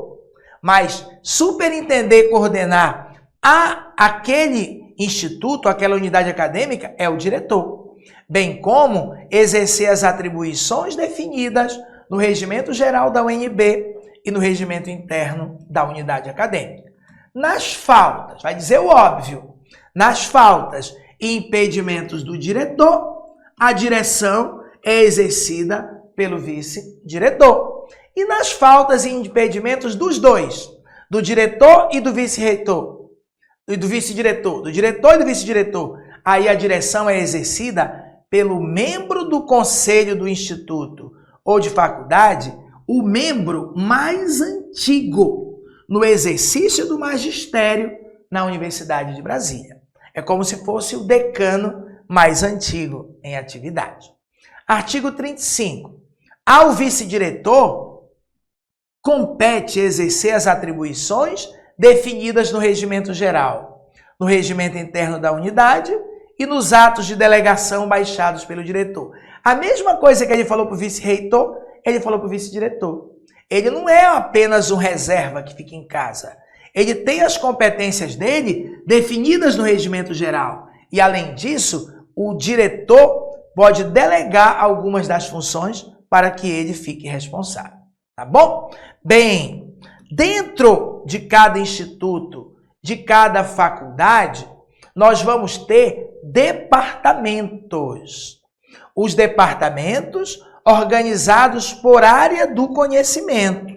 Mas superintender, coordenar aquele instituto, aquela unidade acadêmica, é o diretor. Bem como exercer as atribuições definidas no Regimento Geral da UNB e no Regimento Interno da unidade acadêmica. Nas faltas, vai dizer o óbvio, nas faltas e impedimentos do diretor, a direção é exercida pelo vice-diretor. E nas faltas e impedimentos dos dois, do diretor e do vice-reitor, e do vice-diretor, do diretor e do vice-diretor, aí a direção é exercida pelo membro do conselho do instituto ou de faculdade, o membro mais antigo no exercício do magistério na Universidade de Brasília. É como se fosse o decano mais antigo em atividade. Artigo 35. Ao vice-diretor compete exercer as atribuições definidas no regimento geral, no regimento interno da unidade e nos atos de delegação baixados pelo diretor. A mesma coisa que ele falou para o vice-reitor, ele falou para o vice-diretor. Ele não é apenas um reserva que fica em casa. Ele tem as competências dele definidas no regimento geral. E, além disso, o diretor pode delegar algumas das funções para que ele fique responsável. Tá bom? Bem, dentro de cada instituto, de cada faculdade, nós vamos ter departamentos. Os departamentos organizados por área do conhecimento.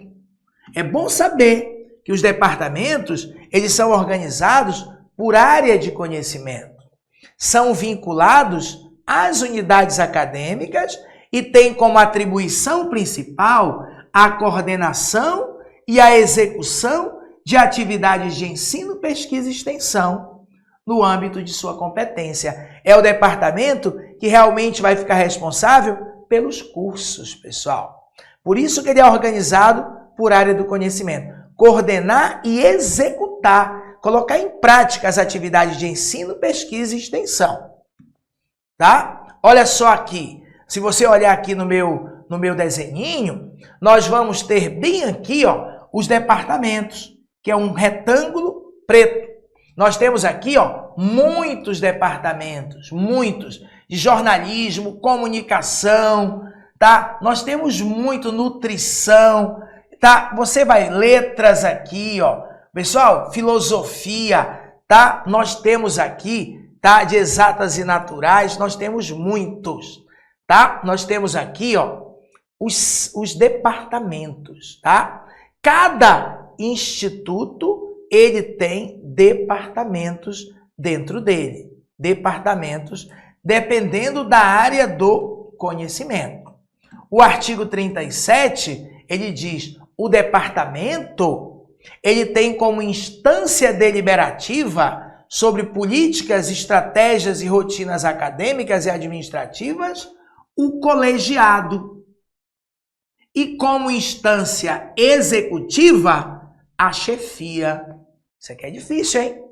É bom saber que os departamentos, eles são organizados por área de conhecimento. São vinculados às unidades acadêmicas e têm como atribuição principal a coordenação e a execução de atividades de ensino, pesquisa e extensão no âmbito de sua competência. É o departamento que realmente vai ficar responsável pelos cursos, pessoal. Por isso que ele é organizado por área do conhecimento. Coordenar e executar, colocar em prática as atividades de ensino, pesquisa e extensão. Tá? Olha só aqui. Se você olhar aqui no meu desenhinho, nós vamos ter bem aqui, ó, os departamentos, que é um retângulo preto. Nós temos aqui, ó, muitos departamentos, muitos, de jornalismo, comunicação, tá? Nós temos muito nutrição, tá? Você vai letras aqui, ó. Pessoal, filosofia, tá? Nós temos aqui tá? De exatas e naturais, nós temos muitos, tá? Nós temos aqui, ó, os departamentos, tá? Cada instituto, ele tem departamentos dentro dele. Departamentos, dependendo da área do conhecimento. O artigo 37, ele diz, o departamento, ele tem como instância deliberativa sobre políticas, estratégias e rotinas acadêmicas e administrativas, o colegiado. E como instância executiva, a chefia. Isso aqui é difícil, hein?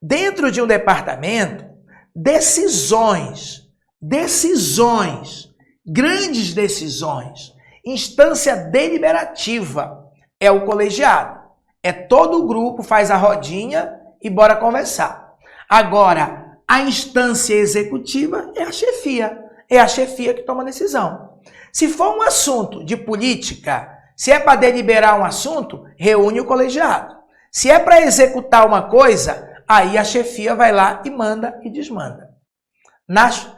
Dentro de um departamento, decisões, grandes decisões, instância deliberativa é o colegiado. É todo o grupo, faz a rodinha e bora conversar. Agora, a instância executiva é a chefia. É a chefia que toma a decisão. Se for um assunto de política, se é para deliberar um assunto, reúne o colegiado. Se é para executar uma coisa, aí a chefia vai lá e manda e desmanda.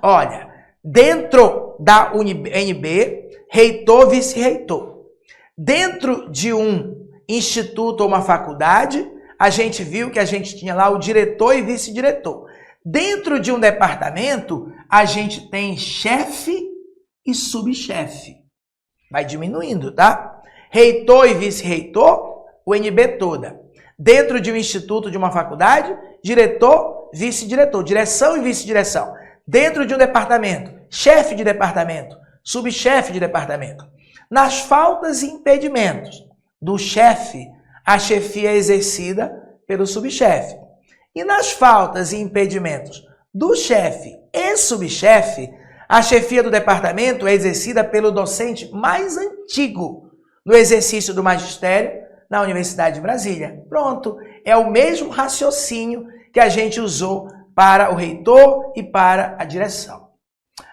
Olha, dentro da UNB, reitor, vice-reitor. Dentro de um instituto ou uma faculdade, a gente viu que a gente tinha lá o diretor e vice-diretor. Dentro de um departamento, a gente tem chefe e subchefe. Vai diminuindo, tá? Reitor e vice-reitor, UNB toda. Dentro de um instituto, de uma faculdade, diretor, vice-diretor, direção e vice-direção. Dentro de um departamento, chefe de departamento, subchefe de departamento. Nas faltas e impedimentos do chefe, a chefia é exercida pelo subchefe. E nas faltas e impedimentos do chefe e subchefe, a chefia do departamento é exercida pelo docente mais antigo no exercício do magistério na Universidade de Brasília. Pronto, é o mesmo raciocínio que a gente usou para o reitor e para a direção.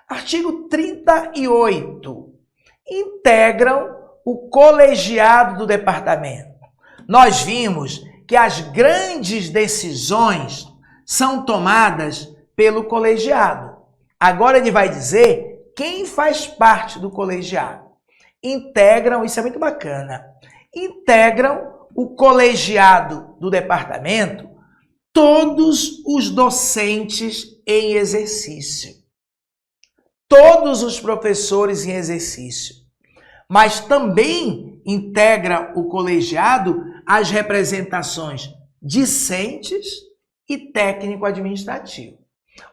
Artigo 38. Integram o colegiado do departamento. Nós vimos que as grandes decisões são tomadas pelo colegiado. Agora ele vai dizer quem faz parte do colegiado. Integram, isso é muito bacana, integram o colegiado do departamento todos os docentes em exercício. Todos os professores em exercício. Mas também integra o colegiado as representações discentes e técnico-administrativo.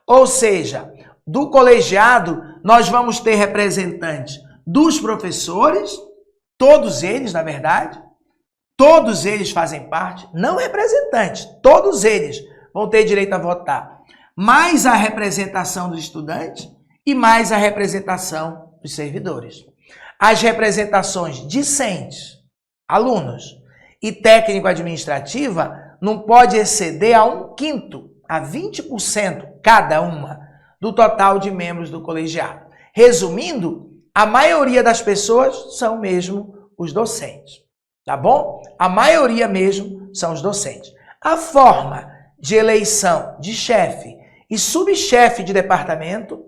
Ou seja, do colegiado nós vamos ter representantes dos professores, todos eles, na verdade, todos eles fazem parte, não representantes, todos eles vão ter direito a votar, mais a representação dos estudantes e mais a representação dos servidores. As representações discentes, alunos, e técnico-administrativa não pode exceder a 1/5, a 20% cada uma do total de membros do colegiado. Resumindo, a maioria das pessoas são mesmo os docentes, tá bom? A maioria mesmo são os docentes. A forma de eleição de chefe e subchefe de departamento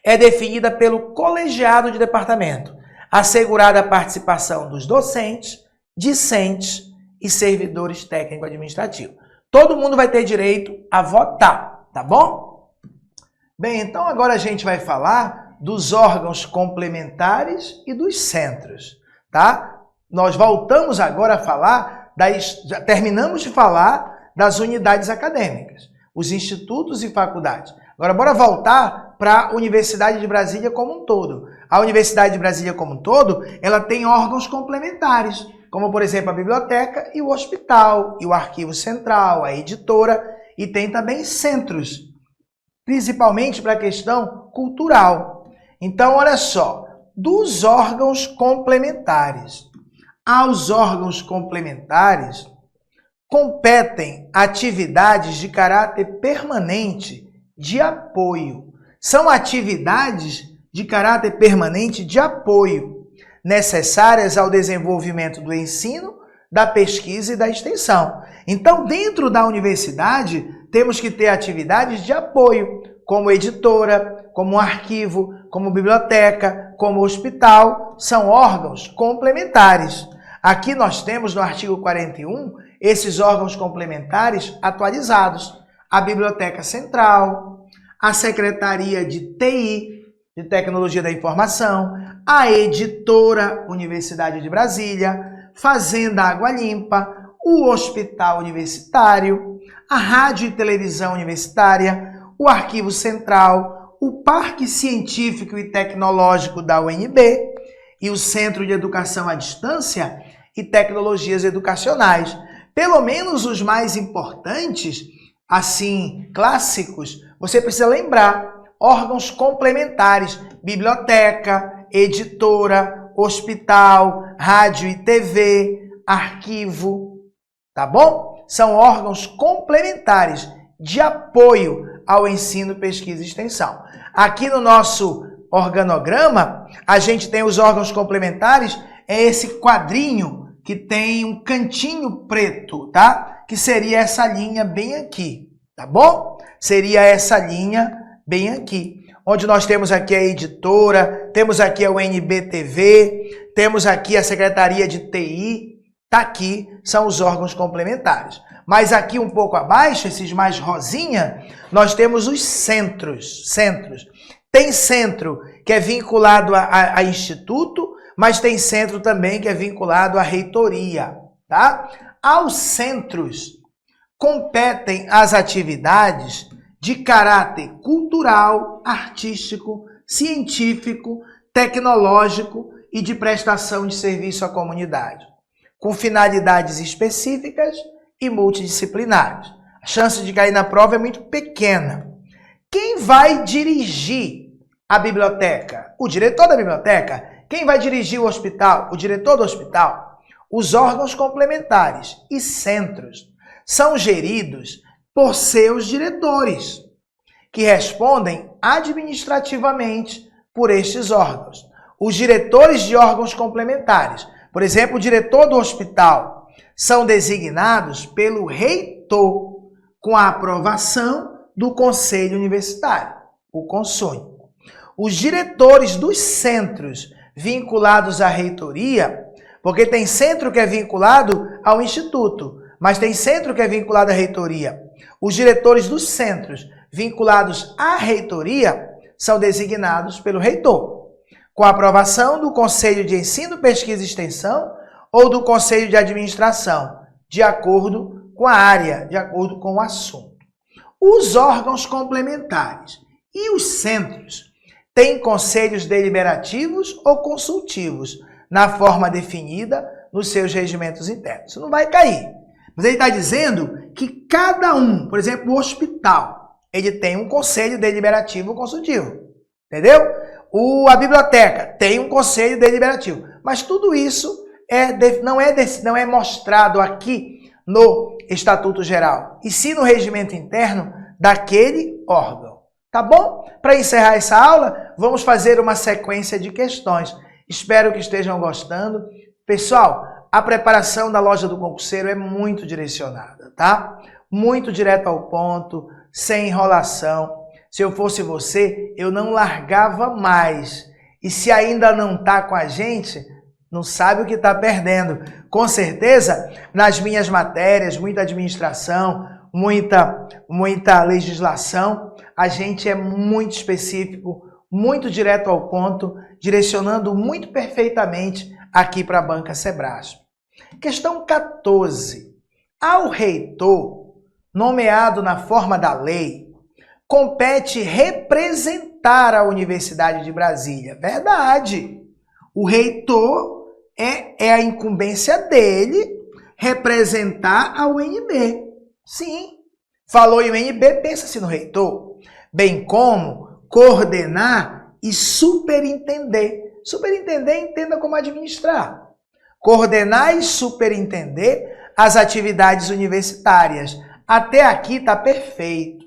é definida pelo colegiado de departamento, assegurada a participação dos docentes, discentes e servidores técnico-administrativos. Todo mundo vai ter direito a votar, tá bom? Bem, então agora a gente vai falar dos órgãos complementares e dos centros, tá? Nós voltamos agora a falar já terminamos de falar das unidades acadêmicas, os institutos e faculdades. Agora bora voltar para a Universidade de Brasília como um todo. A Universidade de Brasília como um todo, ela tem órgãos complementares, como por exemplo a biblioteca e o hospital, e o arquivo central, a editora, e tem também centros, principalmente para a questão cultural. Então, olha só, dos órgãos complementares. Aos órgãos complementares competem atividades de caráter permanente de apoio. São atividades de caráter permanente de apoio, necessárias ao desenvolvimento do ensino, da pesquisa e da extensão. Então, dentro da universidade, temos que ter atividades de apoio, como editora, como arquivo, como biblioteca, como hospital, são órgãos complementares. Aqui nós temos no artigo 41 esses órgãos complementares atualizados. A Biblioteca Central, a Secretaria de TI, de Tecnologia da Informação, a Editora Universidade de Brasília, Fazenda Água Limpa, o Hospital Universitário, a Rádio e Televisão Universitária, o Arquivo Central, o Parque Científico e Tecnológico da UNB e o Centro de Educação à Distância e Tecnologias Educacionais. Pelo menos os mais importantes, assim, clássicos, você precisa lembrar. Órgãos complementares, biblioteca, editora, hospital, rádio e TV, arquivo, tá bom? São órgãos complementares de apoio ao ensino, pesquisa e extensão. Aqui no nosso organograma, a gente tem os órgãos complementares, é esse quadrinho que tem um cantinho preto, tá? Que seria essa linha bem aqui, tá bom? Seria essa linha bem aqui, onde nós temos aqui a editora, temos aqui a UNB-TV, temos aqui a Secretaria de TI, tá aqui, são os órgãos complementares. Mas aqui um pouco abaixo, esses mais rosinha, nós temos os centros. Tem centro que é vinculado a instituto, mas tem centro também que é vinculado à reitoria, tá? Aos centros competem as atividades de caráter cultural, artístico, científico, tecnológico e de prestação de serviço à comunidade, com finalidades específicas e multidisciplinares. A chance de cair na prova é muito pequena. Quem vai dirigir a biblioteca? O diretor da biblioteca. Quem vai dirigir o hospital? O diretor do hospital. Os órgãos complementares e centros são geridos por seus diretores, que respondem administrativamente por estes órgãos. Os diretores de órgãos complementares, por exemplo, o diretor do hospital, são designados pelo reitor, com a aprovação do Conselho Universitário, o CONSUNE. Os diretores dos centros vinculados à reitoria, porque tem centro que é vinculado ao instituto, mas tem centro que é vinculado à reitoria. Os diretores dos centros vinculados à reitoria são designados pelo reitor, com a aprovação do Conselho de Ensino, Pesquisa e Extensão ou do Conselho de Administração, de acordo com a área, de acordo com o assunto. Os órgãos complementares e os centros têm conselhos deliberativos ou consultivos, na forma definida nos seus regimentos internos. Isso não vai cair. Mas ele está dizendo que cada um, por exemplo, o hospital, ele tem um conselho deliberativo consultivo. Entendeu? A biblioteca tem um conselho deliberativo. Mas tudo isso não é mostrado aqui no Estatuto Geral, e sim no regimento interno daquele órgão. Tá bom? Para encerrar essa aula, vamos fazer uma sequência de questões. Espero que estejam gostando. Pessoal, a preparação da loja do concurseiro é muito direcionada, tá? Muito direto ao ponto, sem enrolação. Se eu fosse você, eu não largava mais. E se ainda não está com a gente, não sabe o que está perdendo. Com certeza, nas minhas matérias, muita administração, muita legislação, a gente é muito específico, muito direto ao ponto, direcionando muito perfeitamente aqui para a banca Sebrasp. Questão 14. Ao reitor, nomeado na forma da lei, compete representar a Universidade de Brasília. Verdade. O reitor é a incumbência dele representar a UNB. Sim. Falou em UNB, pensa-se no reitor. Bem como coordenar e superintender. Superintender, entenda como administrar. Coordenar e superintender as atividades universitárias. Até aqui está perfeito.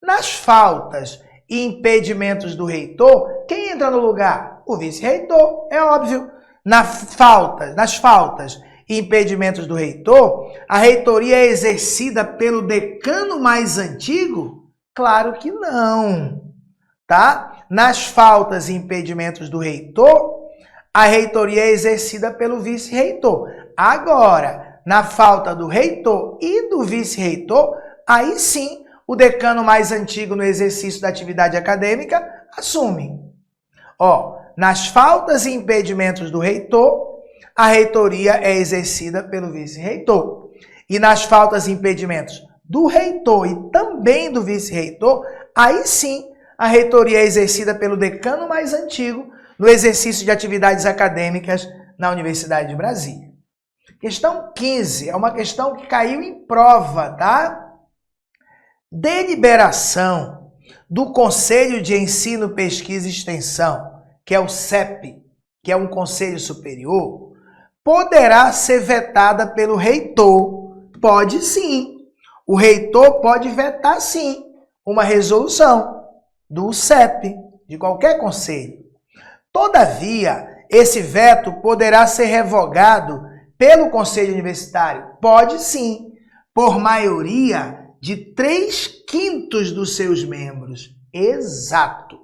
Nas faltas e impedimentos do reitor, quem entra no lugar? O vice-reitor, é óbvio. Nas faltas e impedimentos do reitor, a reitoria é exercida pelo decano mais antigo? Claro que não, tá? Nas faltas e impedimentos do reitor, a reitoria é exercida pelo vice-reitor. Agora, na falta do reitor e do vice-reitor, aí sim, o decano mais antigo no exercício da atividade acadêmica assume. Nas faltas e impedimentos do reitor, a reitoria é exercida pelo vice-reitor. E nas faltas e impedimentos do reitor e também do vice-reitor, aí sim, a reitoria é exercida pelo decano mais antigo no exercício de atividades acadêmicas na Universidade de Brasília. Questão 15, é uma questão que caiu em prova, tá? Deliberação do Conselho de Ensino, Pesquisa e Extensão, que é o CEP, que é um conselho superior, poderá ser vetada pelo reitor? Pode sim. O reitor pode vetar sim uma resolução do CEP, de qualquer conselho. Todavia, esse veto poderá ser revogado pelo conselho universitário? Pode sim, por maioria de 3/5 dos seus membros. Exato.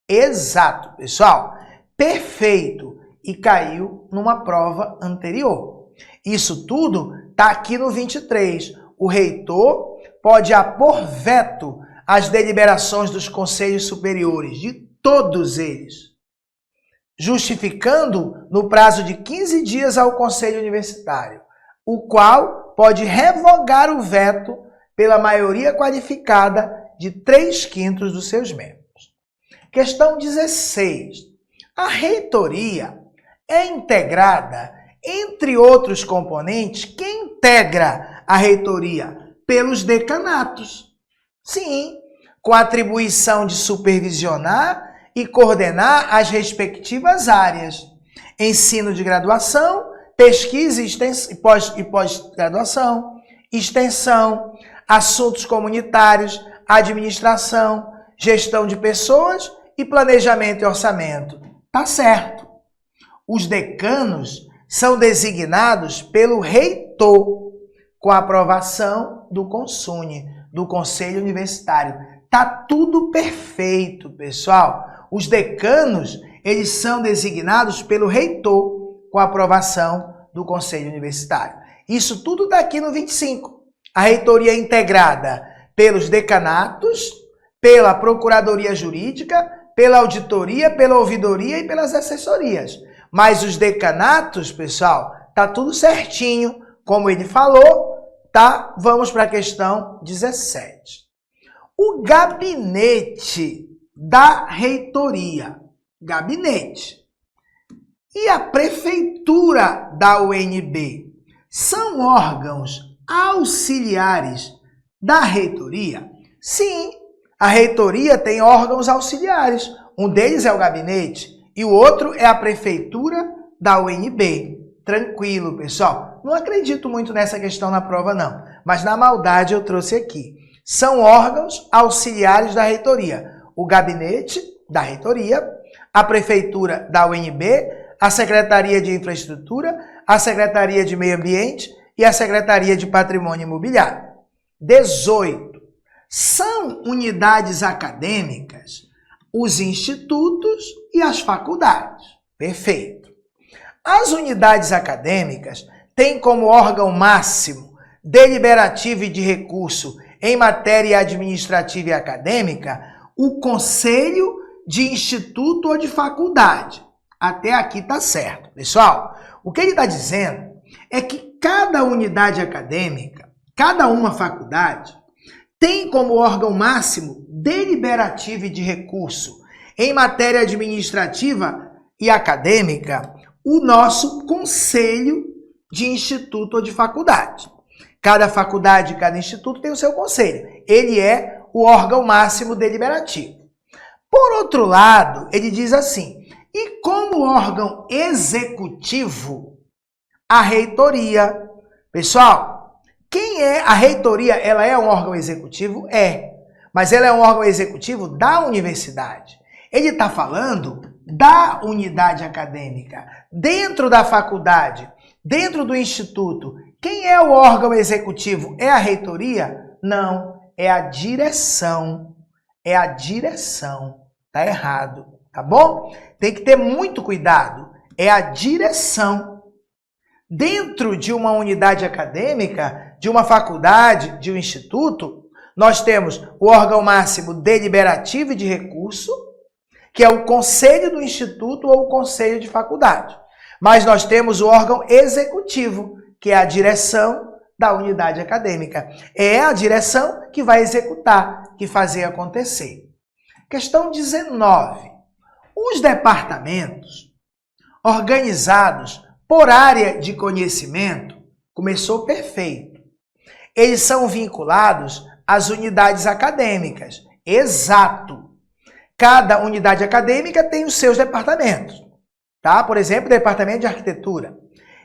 Exato, pessoal. Perfeito. E caiu numa prova anterior. Isso tudo está aqui no 23. O reitor pode apor veto às deliberações dos conselhos superiores, de todos eles, justificando no prazo de 15 dias ao conselho universitário, o qual pode revogar o veto pela maioria qualificada de 3/5 dos seus membros. Questão 16. A reitoria é integrada, entre outros componentes, quem integra a reitoria? Pelos decanatos. Sim, com a atribuição de supervisionar e coordenar as respectivas áreas. Ensino de graduação, pesquisa e pós-graduação, extensão, assuntos comunitários, administração, gestão de pessoas e planejamento e orçamento. Tá certo. Os decanos são designados pelo reitor, com a aprovação do CONSUNE, do Conselho Universitário. Tá tudo perfeito, pessoal. Os decanos, eles são designados pelo reitor, com a aprovação do Conselho Universitário. Isso tudo está aqui no 25. A reitoria é integrada pelos decanatos, pela Procuradoria Jurídica, pela auditoria, pela ouvidoria e pelas assessorias. Mas os decanatos, pessoal, tá tudo certinho, como ele falou, tá? Vamos para a questão 17. O gabinete da reitoria, gabinete, e a prefeitura da UNB são órgãos auxiliares da reitoria? Sim, a reitoria tem órgãos auxiliares. Um deles é o gabinete e o outro é a prefeitura da UNB. Tranquilo, pessoal. Não acredito muito nessa questão na prova, não. Mas na maldade eu trouxe aqui. São órgãos auxiliares da reitoria. O gabinete da reitoria, a prefeitura da UNB, a Secretaria de Infraestrutura, a Secretaria de Meio Ambiente e a Secretaria de Patrimônio Imobiliário. 18. São unidades acadêmicas os institutos e as faculdades. Perfeito. As unidades acadêmicas têm como órgão máximo deliberativo e de recurso em matéria administrativa e acadêmica o conselho de instituto ou de faculdade. Até aqui está certo. Pessoal, o que ele está dizendo é que cada unidade acadêmica, cada uma faculdade, tem como órgão máximo deliberativo e de recurso em matéria administrativa e acadêmica o nosso conselho de instituto ou de faculdade. Cada faculdade, cada instituto tem o seu conselho. Ele é o órgão máximo deliberativo. Por outro lado, ele diz assim, e como órgão executivo, a reitoria. Pessoal, quem é a reitoria? Ela é um órgão executivo? É. Mas ela é um órgão executivo da universidade. Ele está falando da unidade acadêmica. Dentro da faculdade, Dentro do Instituto, quem é o órgão executivo? É a reitoria? Não, é a direção. É a direção. Tá errado, tá bom? Tem que ter muito cuidado. É a direção. Dentro de uma unidade acadêmica, de uma faculdade, de um instituto, nós temos o órgão máximo deliberativo e de recurso, que é o conselho do instituto ou o conselho de faculdade. Mas nós temos o órgão executivo, que é a direção da unidade acadêmica. É a direção que vai executar, que fazer acontecer. Questão 19. Os departamentos organizados por área de conhecimento, começou perfeito. Eles são vinculados às unidades acadêmicas. Exato. Cada unidade acadêmica tem os seus departamentos. Tá? Por exemplo, o departamento de arquitetura.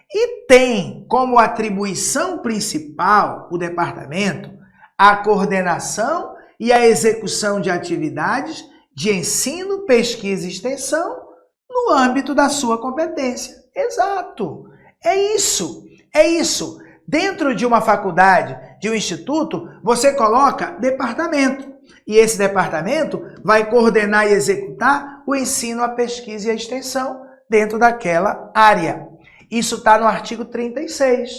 E tem como atribuição principal o departamento a coordenação e a execução de atividades de ensino, pesquisa e extensão no âmbito da sua competência. Exato. É isso. É isso. Dentro de uma faculdade, de um instituto, você coloca departamento. E esse departamento vai coordenar e executar o ensino, a pesquisa e a extensão dentro daquela área. Isso está no artigo 36.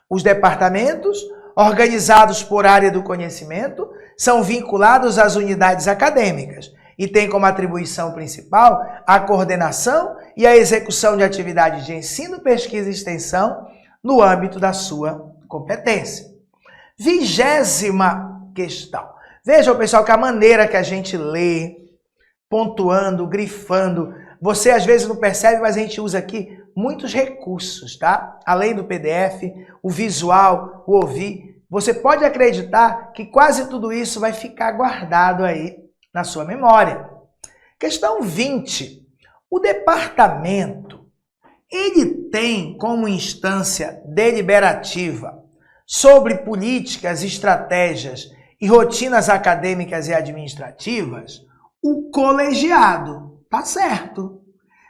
Os departamentos, organizados por área do conhecimento, são vinculados às unidades acadêmicas e têm como atribuição principal a coordenação e a execução de atividades de ensino, pesquisa e extensão no âmbito da sua competência. 20ª questão. Vejam, pessoal, que a maneira que a gente lê, pontuando, grifando, você às vezes não percebe, mas a gente usa aqui muitos recursos, tá? Além do PDF, o visual, o ouvir, você pode acreditar que quase tudo isso vai ficar guardado aí na sua memória. Questão 20. O departamento, ele tem como instância deliberativa sobre políticas, estratégias e rotinas acadêmicas e administrativas o colegiado. Tá certo.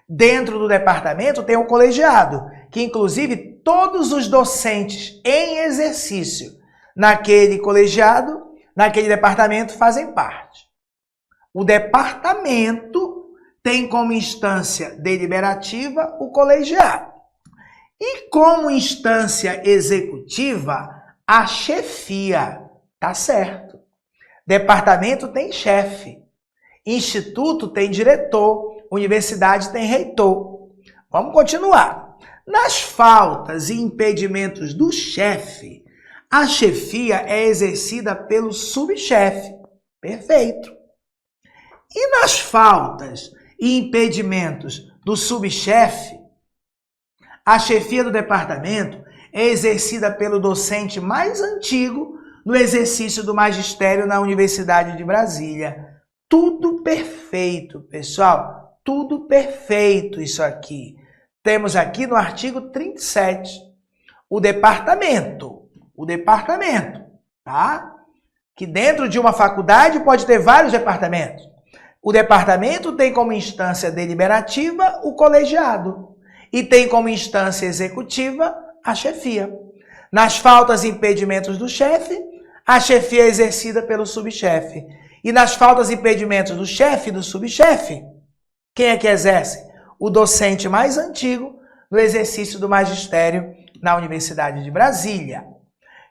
Dentro do departamento tem o colegiado, que inclusive todos os docentes em exercício naquele colegiado, naquele departamento, fazem parte. O departamento tem como instância deliberativa o colegiado. E como instância executiva, a chefia. Tá certo. Departamento tem chefe. Instituto tem diretor. Universidade tem reitor. Vamos continuar. Nas faltas e impedimentos do chefe, a chefia é exercida pelo subchefe. Perfeito. E nas faltas e impedimentos do subchefe, a chefia do departamento é exercida pelo docente mais antigo no exercício do magistério na Universidade de Brasília. Tudo perfeito, pessoal. Tudo perfeito isso aqui. Temos aqui no artigo 37 o departamento, tá? Que dentro de uma faculdade pode ter vários departamentos. O departamento tem como instância deliberativa o colegiado e tem como instância executiva a chefia. Nas faltas e impedimentos do chefe, a chefia é exercida pelo subchefe. E nas faltas e impedimentos do chefe e do subchefe, quem é que exerce? O docente mais antigo no exercício do magistério na Universidade de Brasília.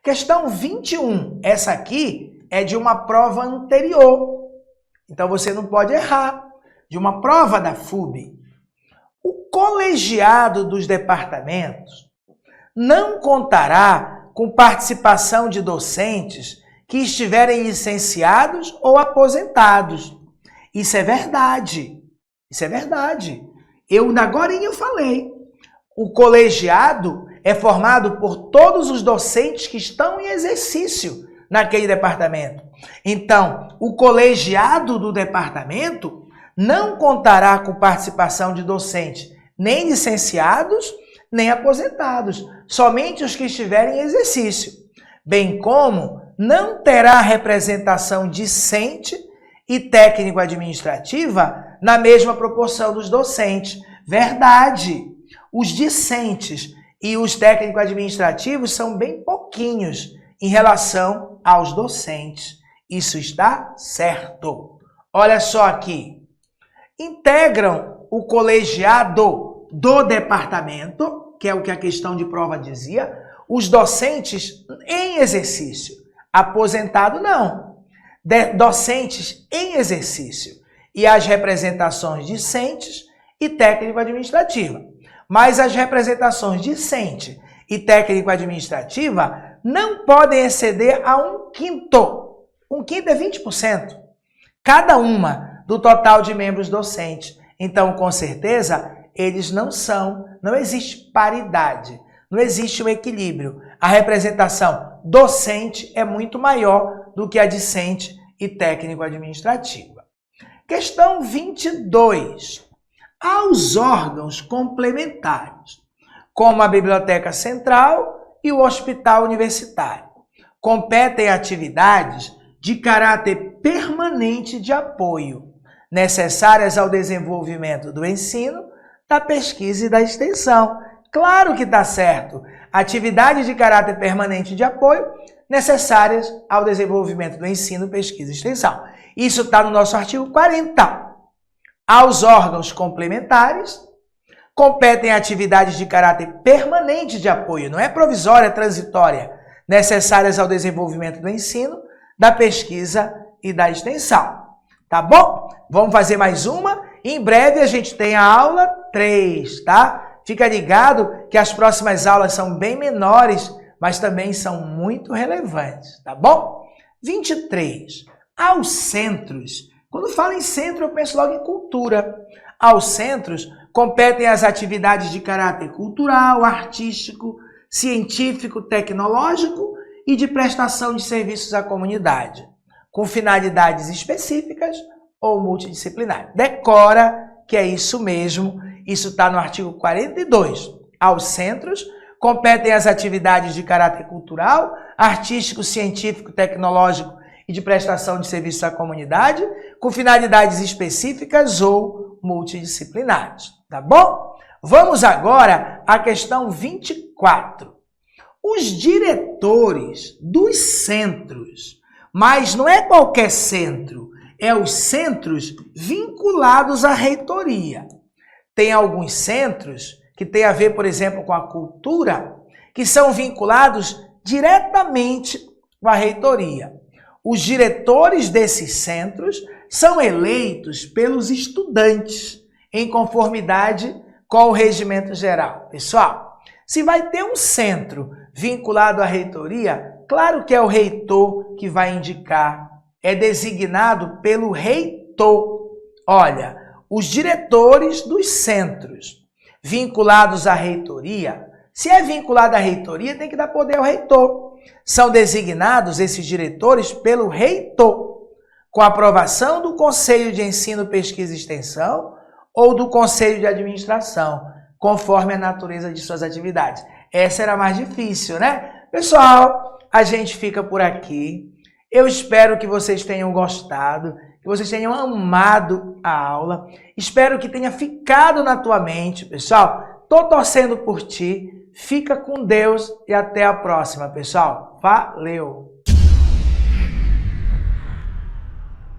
Questão 21. Essa aqui é de uma prova anterior. Então você não pode errar. De uma prova da FUB. O colegiado dos departamentos não contará com participação de docentes que estiverem licenciados ou aposentados. Isso é verdade. Isso é verdade. Agora eu falei. O colegiado é formado por todos os docentes que estão em exercício naquele departamento. Então, o colegiado do departamento não contará com participação de docentes nem licenciados, nem aposentados, somente os que estiverem em exercício, bem como não terá representação discente e técnico-administrativa na mesma proporção dos docentes. Verdade. Os discentes E os técnico-administrativos são bem pouquinhos em relação aos docentes. Isso está certo. Olha só aqui. Integram o colegiado do departamento, que é o que a questão de prova dizia, os docentes em exercício. Aposentado, não. Docentes em exercício. E as representações discentes e técnico-administrativa. Mas as representações discente e técnico-administrativa não podem exceder a 1/5. 1/5 é 20%. Cada uma do total de membros docentes. Então, com certeza, eles não existe paridade, não existe o equilíbrio. A representação docente é muito maior do que a discente e técnico-administrativa. Questão 22. Aos órgãos complementares, como a Biblioteca Central e o Hospital Universitário, competem atividades de caráter permanente de apoio, necessárias ao desenvolvimento do ensino, da pesquisa e da extensão. Claro que está certo. Atividades de caráter permanente de apoio, necessárias ao desenvolvimento do ensino, pesquisa e extensão. Isso está no nosso artigo 40. Aos órgãos complementares, competem atividades de caráter permanente de apoio, não é provisória, é transitória, necessárias ao desenvolvimento do ensino, da pesquisa e da extensão. Tá bom? Vamos fazer mais uma. Em breve a gente tem a aula 3, tá? Fica ligado que as próximas aulas são bem menores, mas também são muito relevantes, tá bom? 23. Aos centros. Quando falo em centro, eu penso logo em cultura. Aos centros competem as atividades de caráter cultural, artístico, científico, tecnológico e de prestação de serviços à comunidade, com finalidades específicas ou multidisciplinares. Decora que é isso mesmo, isso está no artigo 42. Aos centros competem as atividades de caráter cultural, artístico, científico, tecnológico e de prestação de serviços à comunidade, com finalidades específicas ou multidisciplinares. Tá bom? Vamos agora à questão 24. Os diretores dos centros, mas não é qualquer centro, é os centros vinculados à reitoria. Tem alguns centros que têm a ver, por exemplo, com a cultura, que são vinculados diretamente com a reitoria. Os diretores desses centros são eleitos pelos estudantes, em conformidade com o regimento geral. Pessoal, se vai ter um centro vinculado à reitoria, claro que é o reitor que vai indicar, é designado pelo reitor. Olha, os diretores dos centros vinculados à reitoria, se é vinculado à reitoria, tem que dar poder ao reitor. São designados esses diretores pelo reitor, com aprovação do Conselho de Ensino, Pesquisa e Extensão ou do Conselho de Administração, conforme a natureza de suas atividades. Essa era a mais difícil, né? Pessoal, a gente fica por aqui. Eu espero que vocês tenham gostado, que vocês tenham amado a aula. Espero que tenha ficado na tua mente, pessoal. Tô torcendo por ti. Fica com Deus e até a próxima, pessoal. Valeu!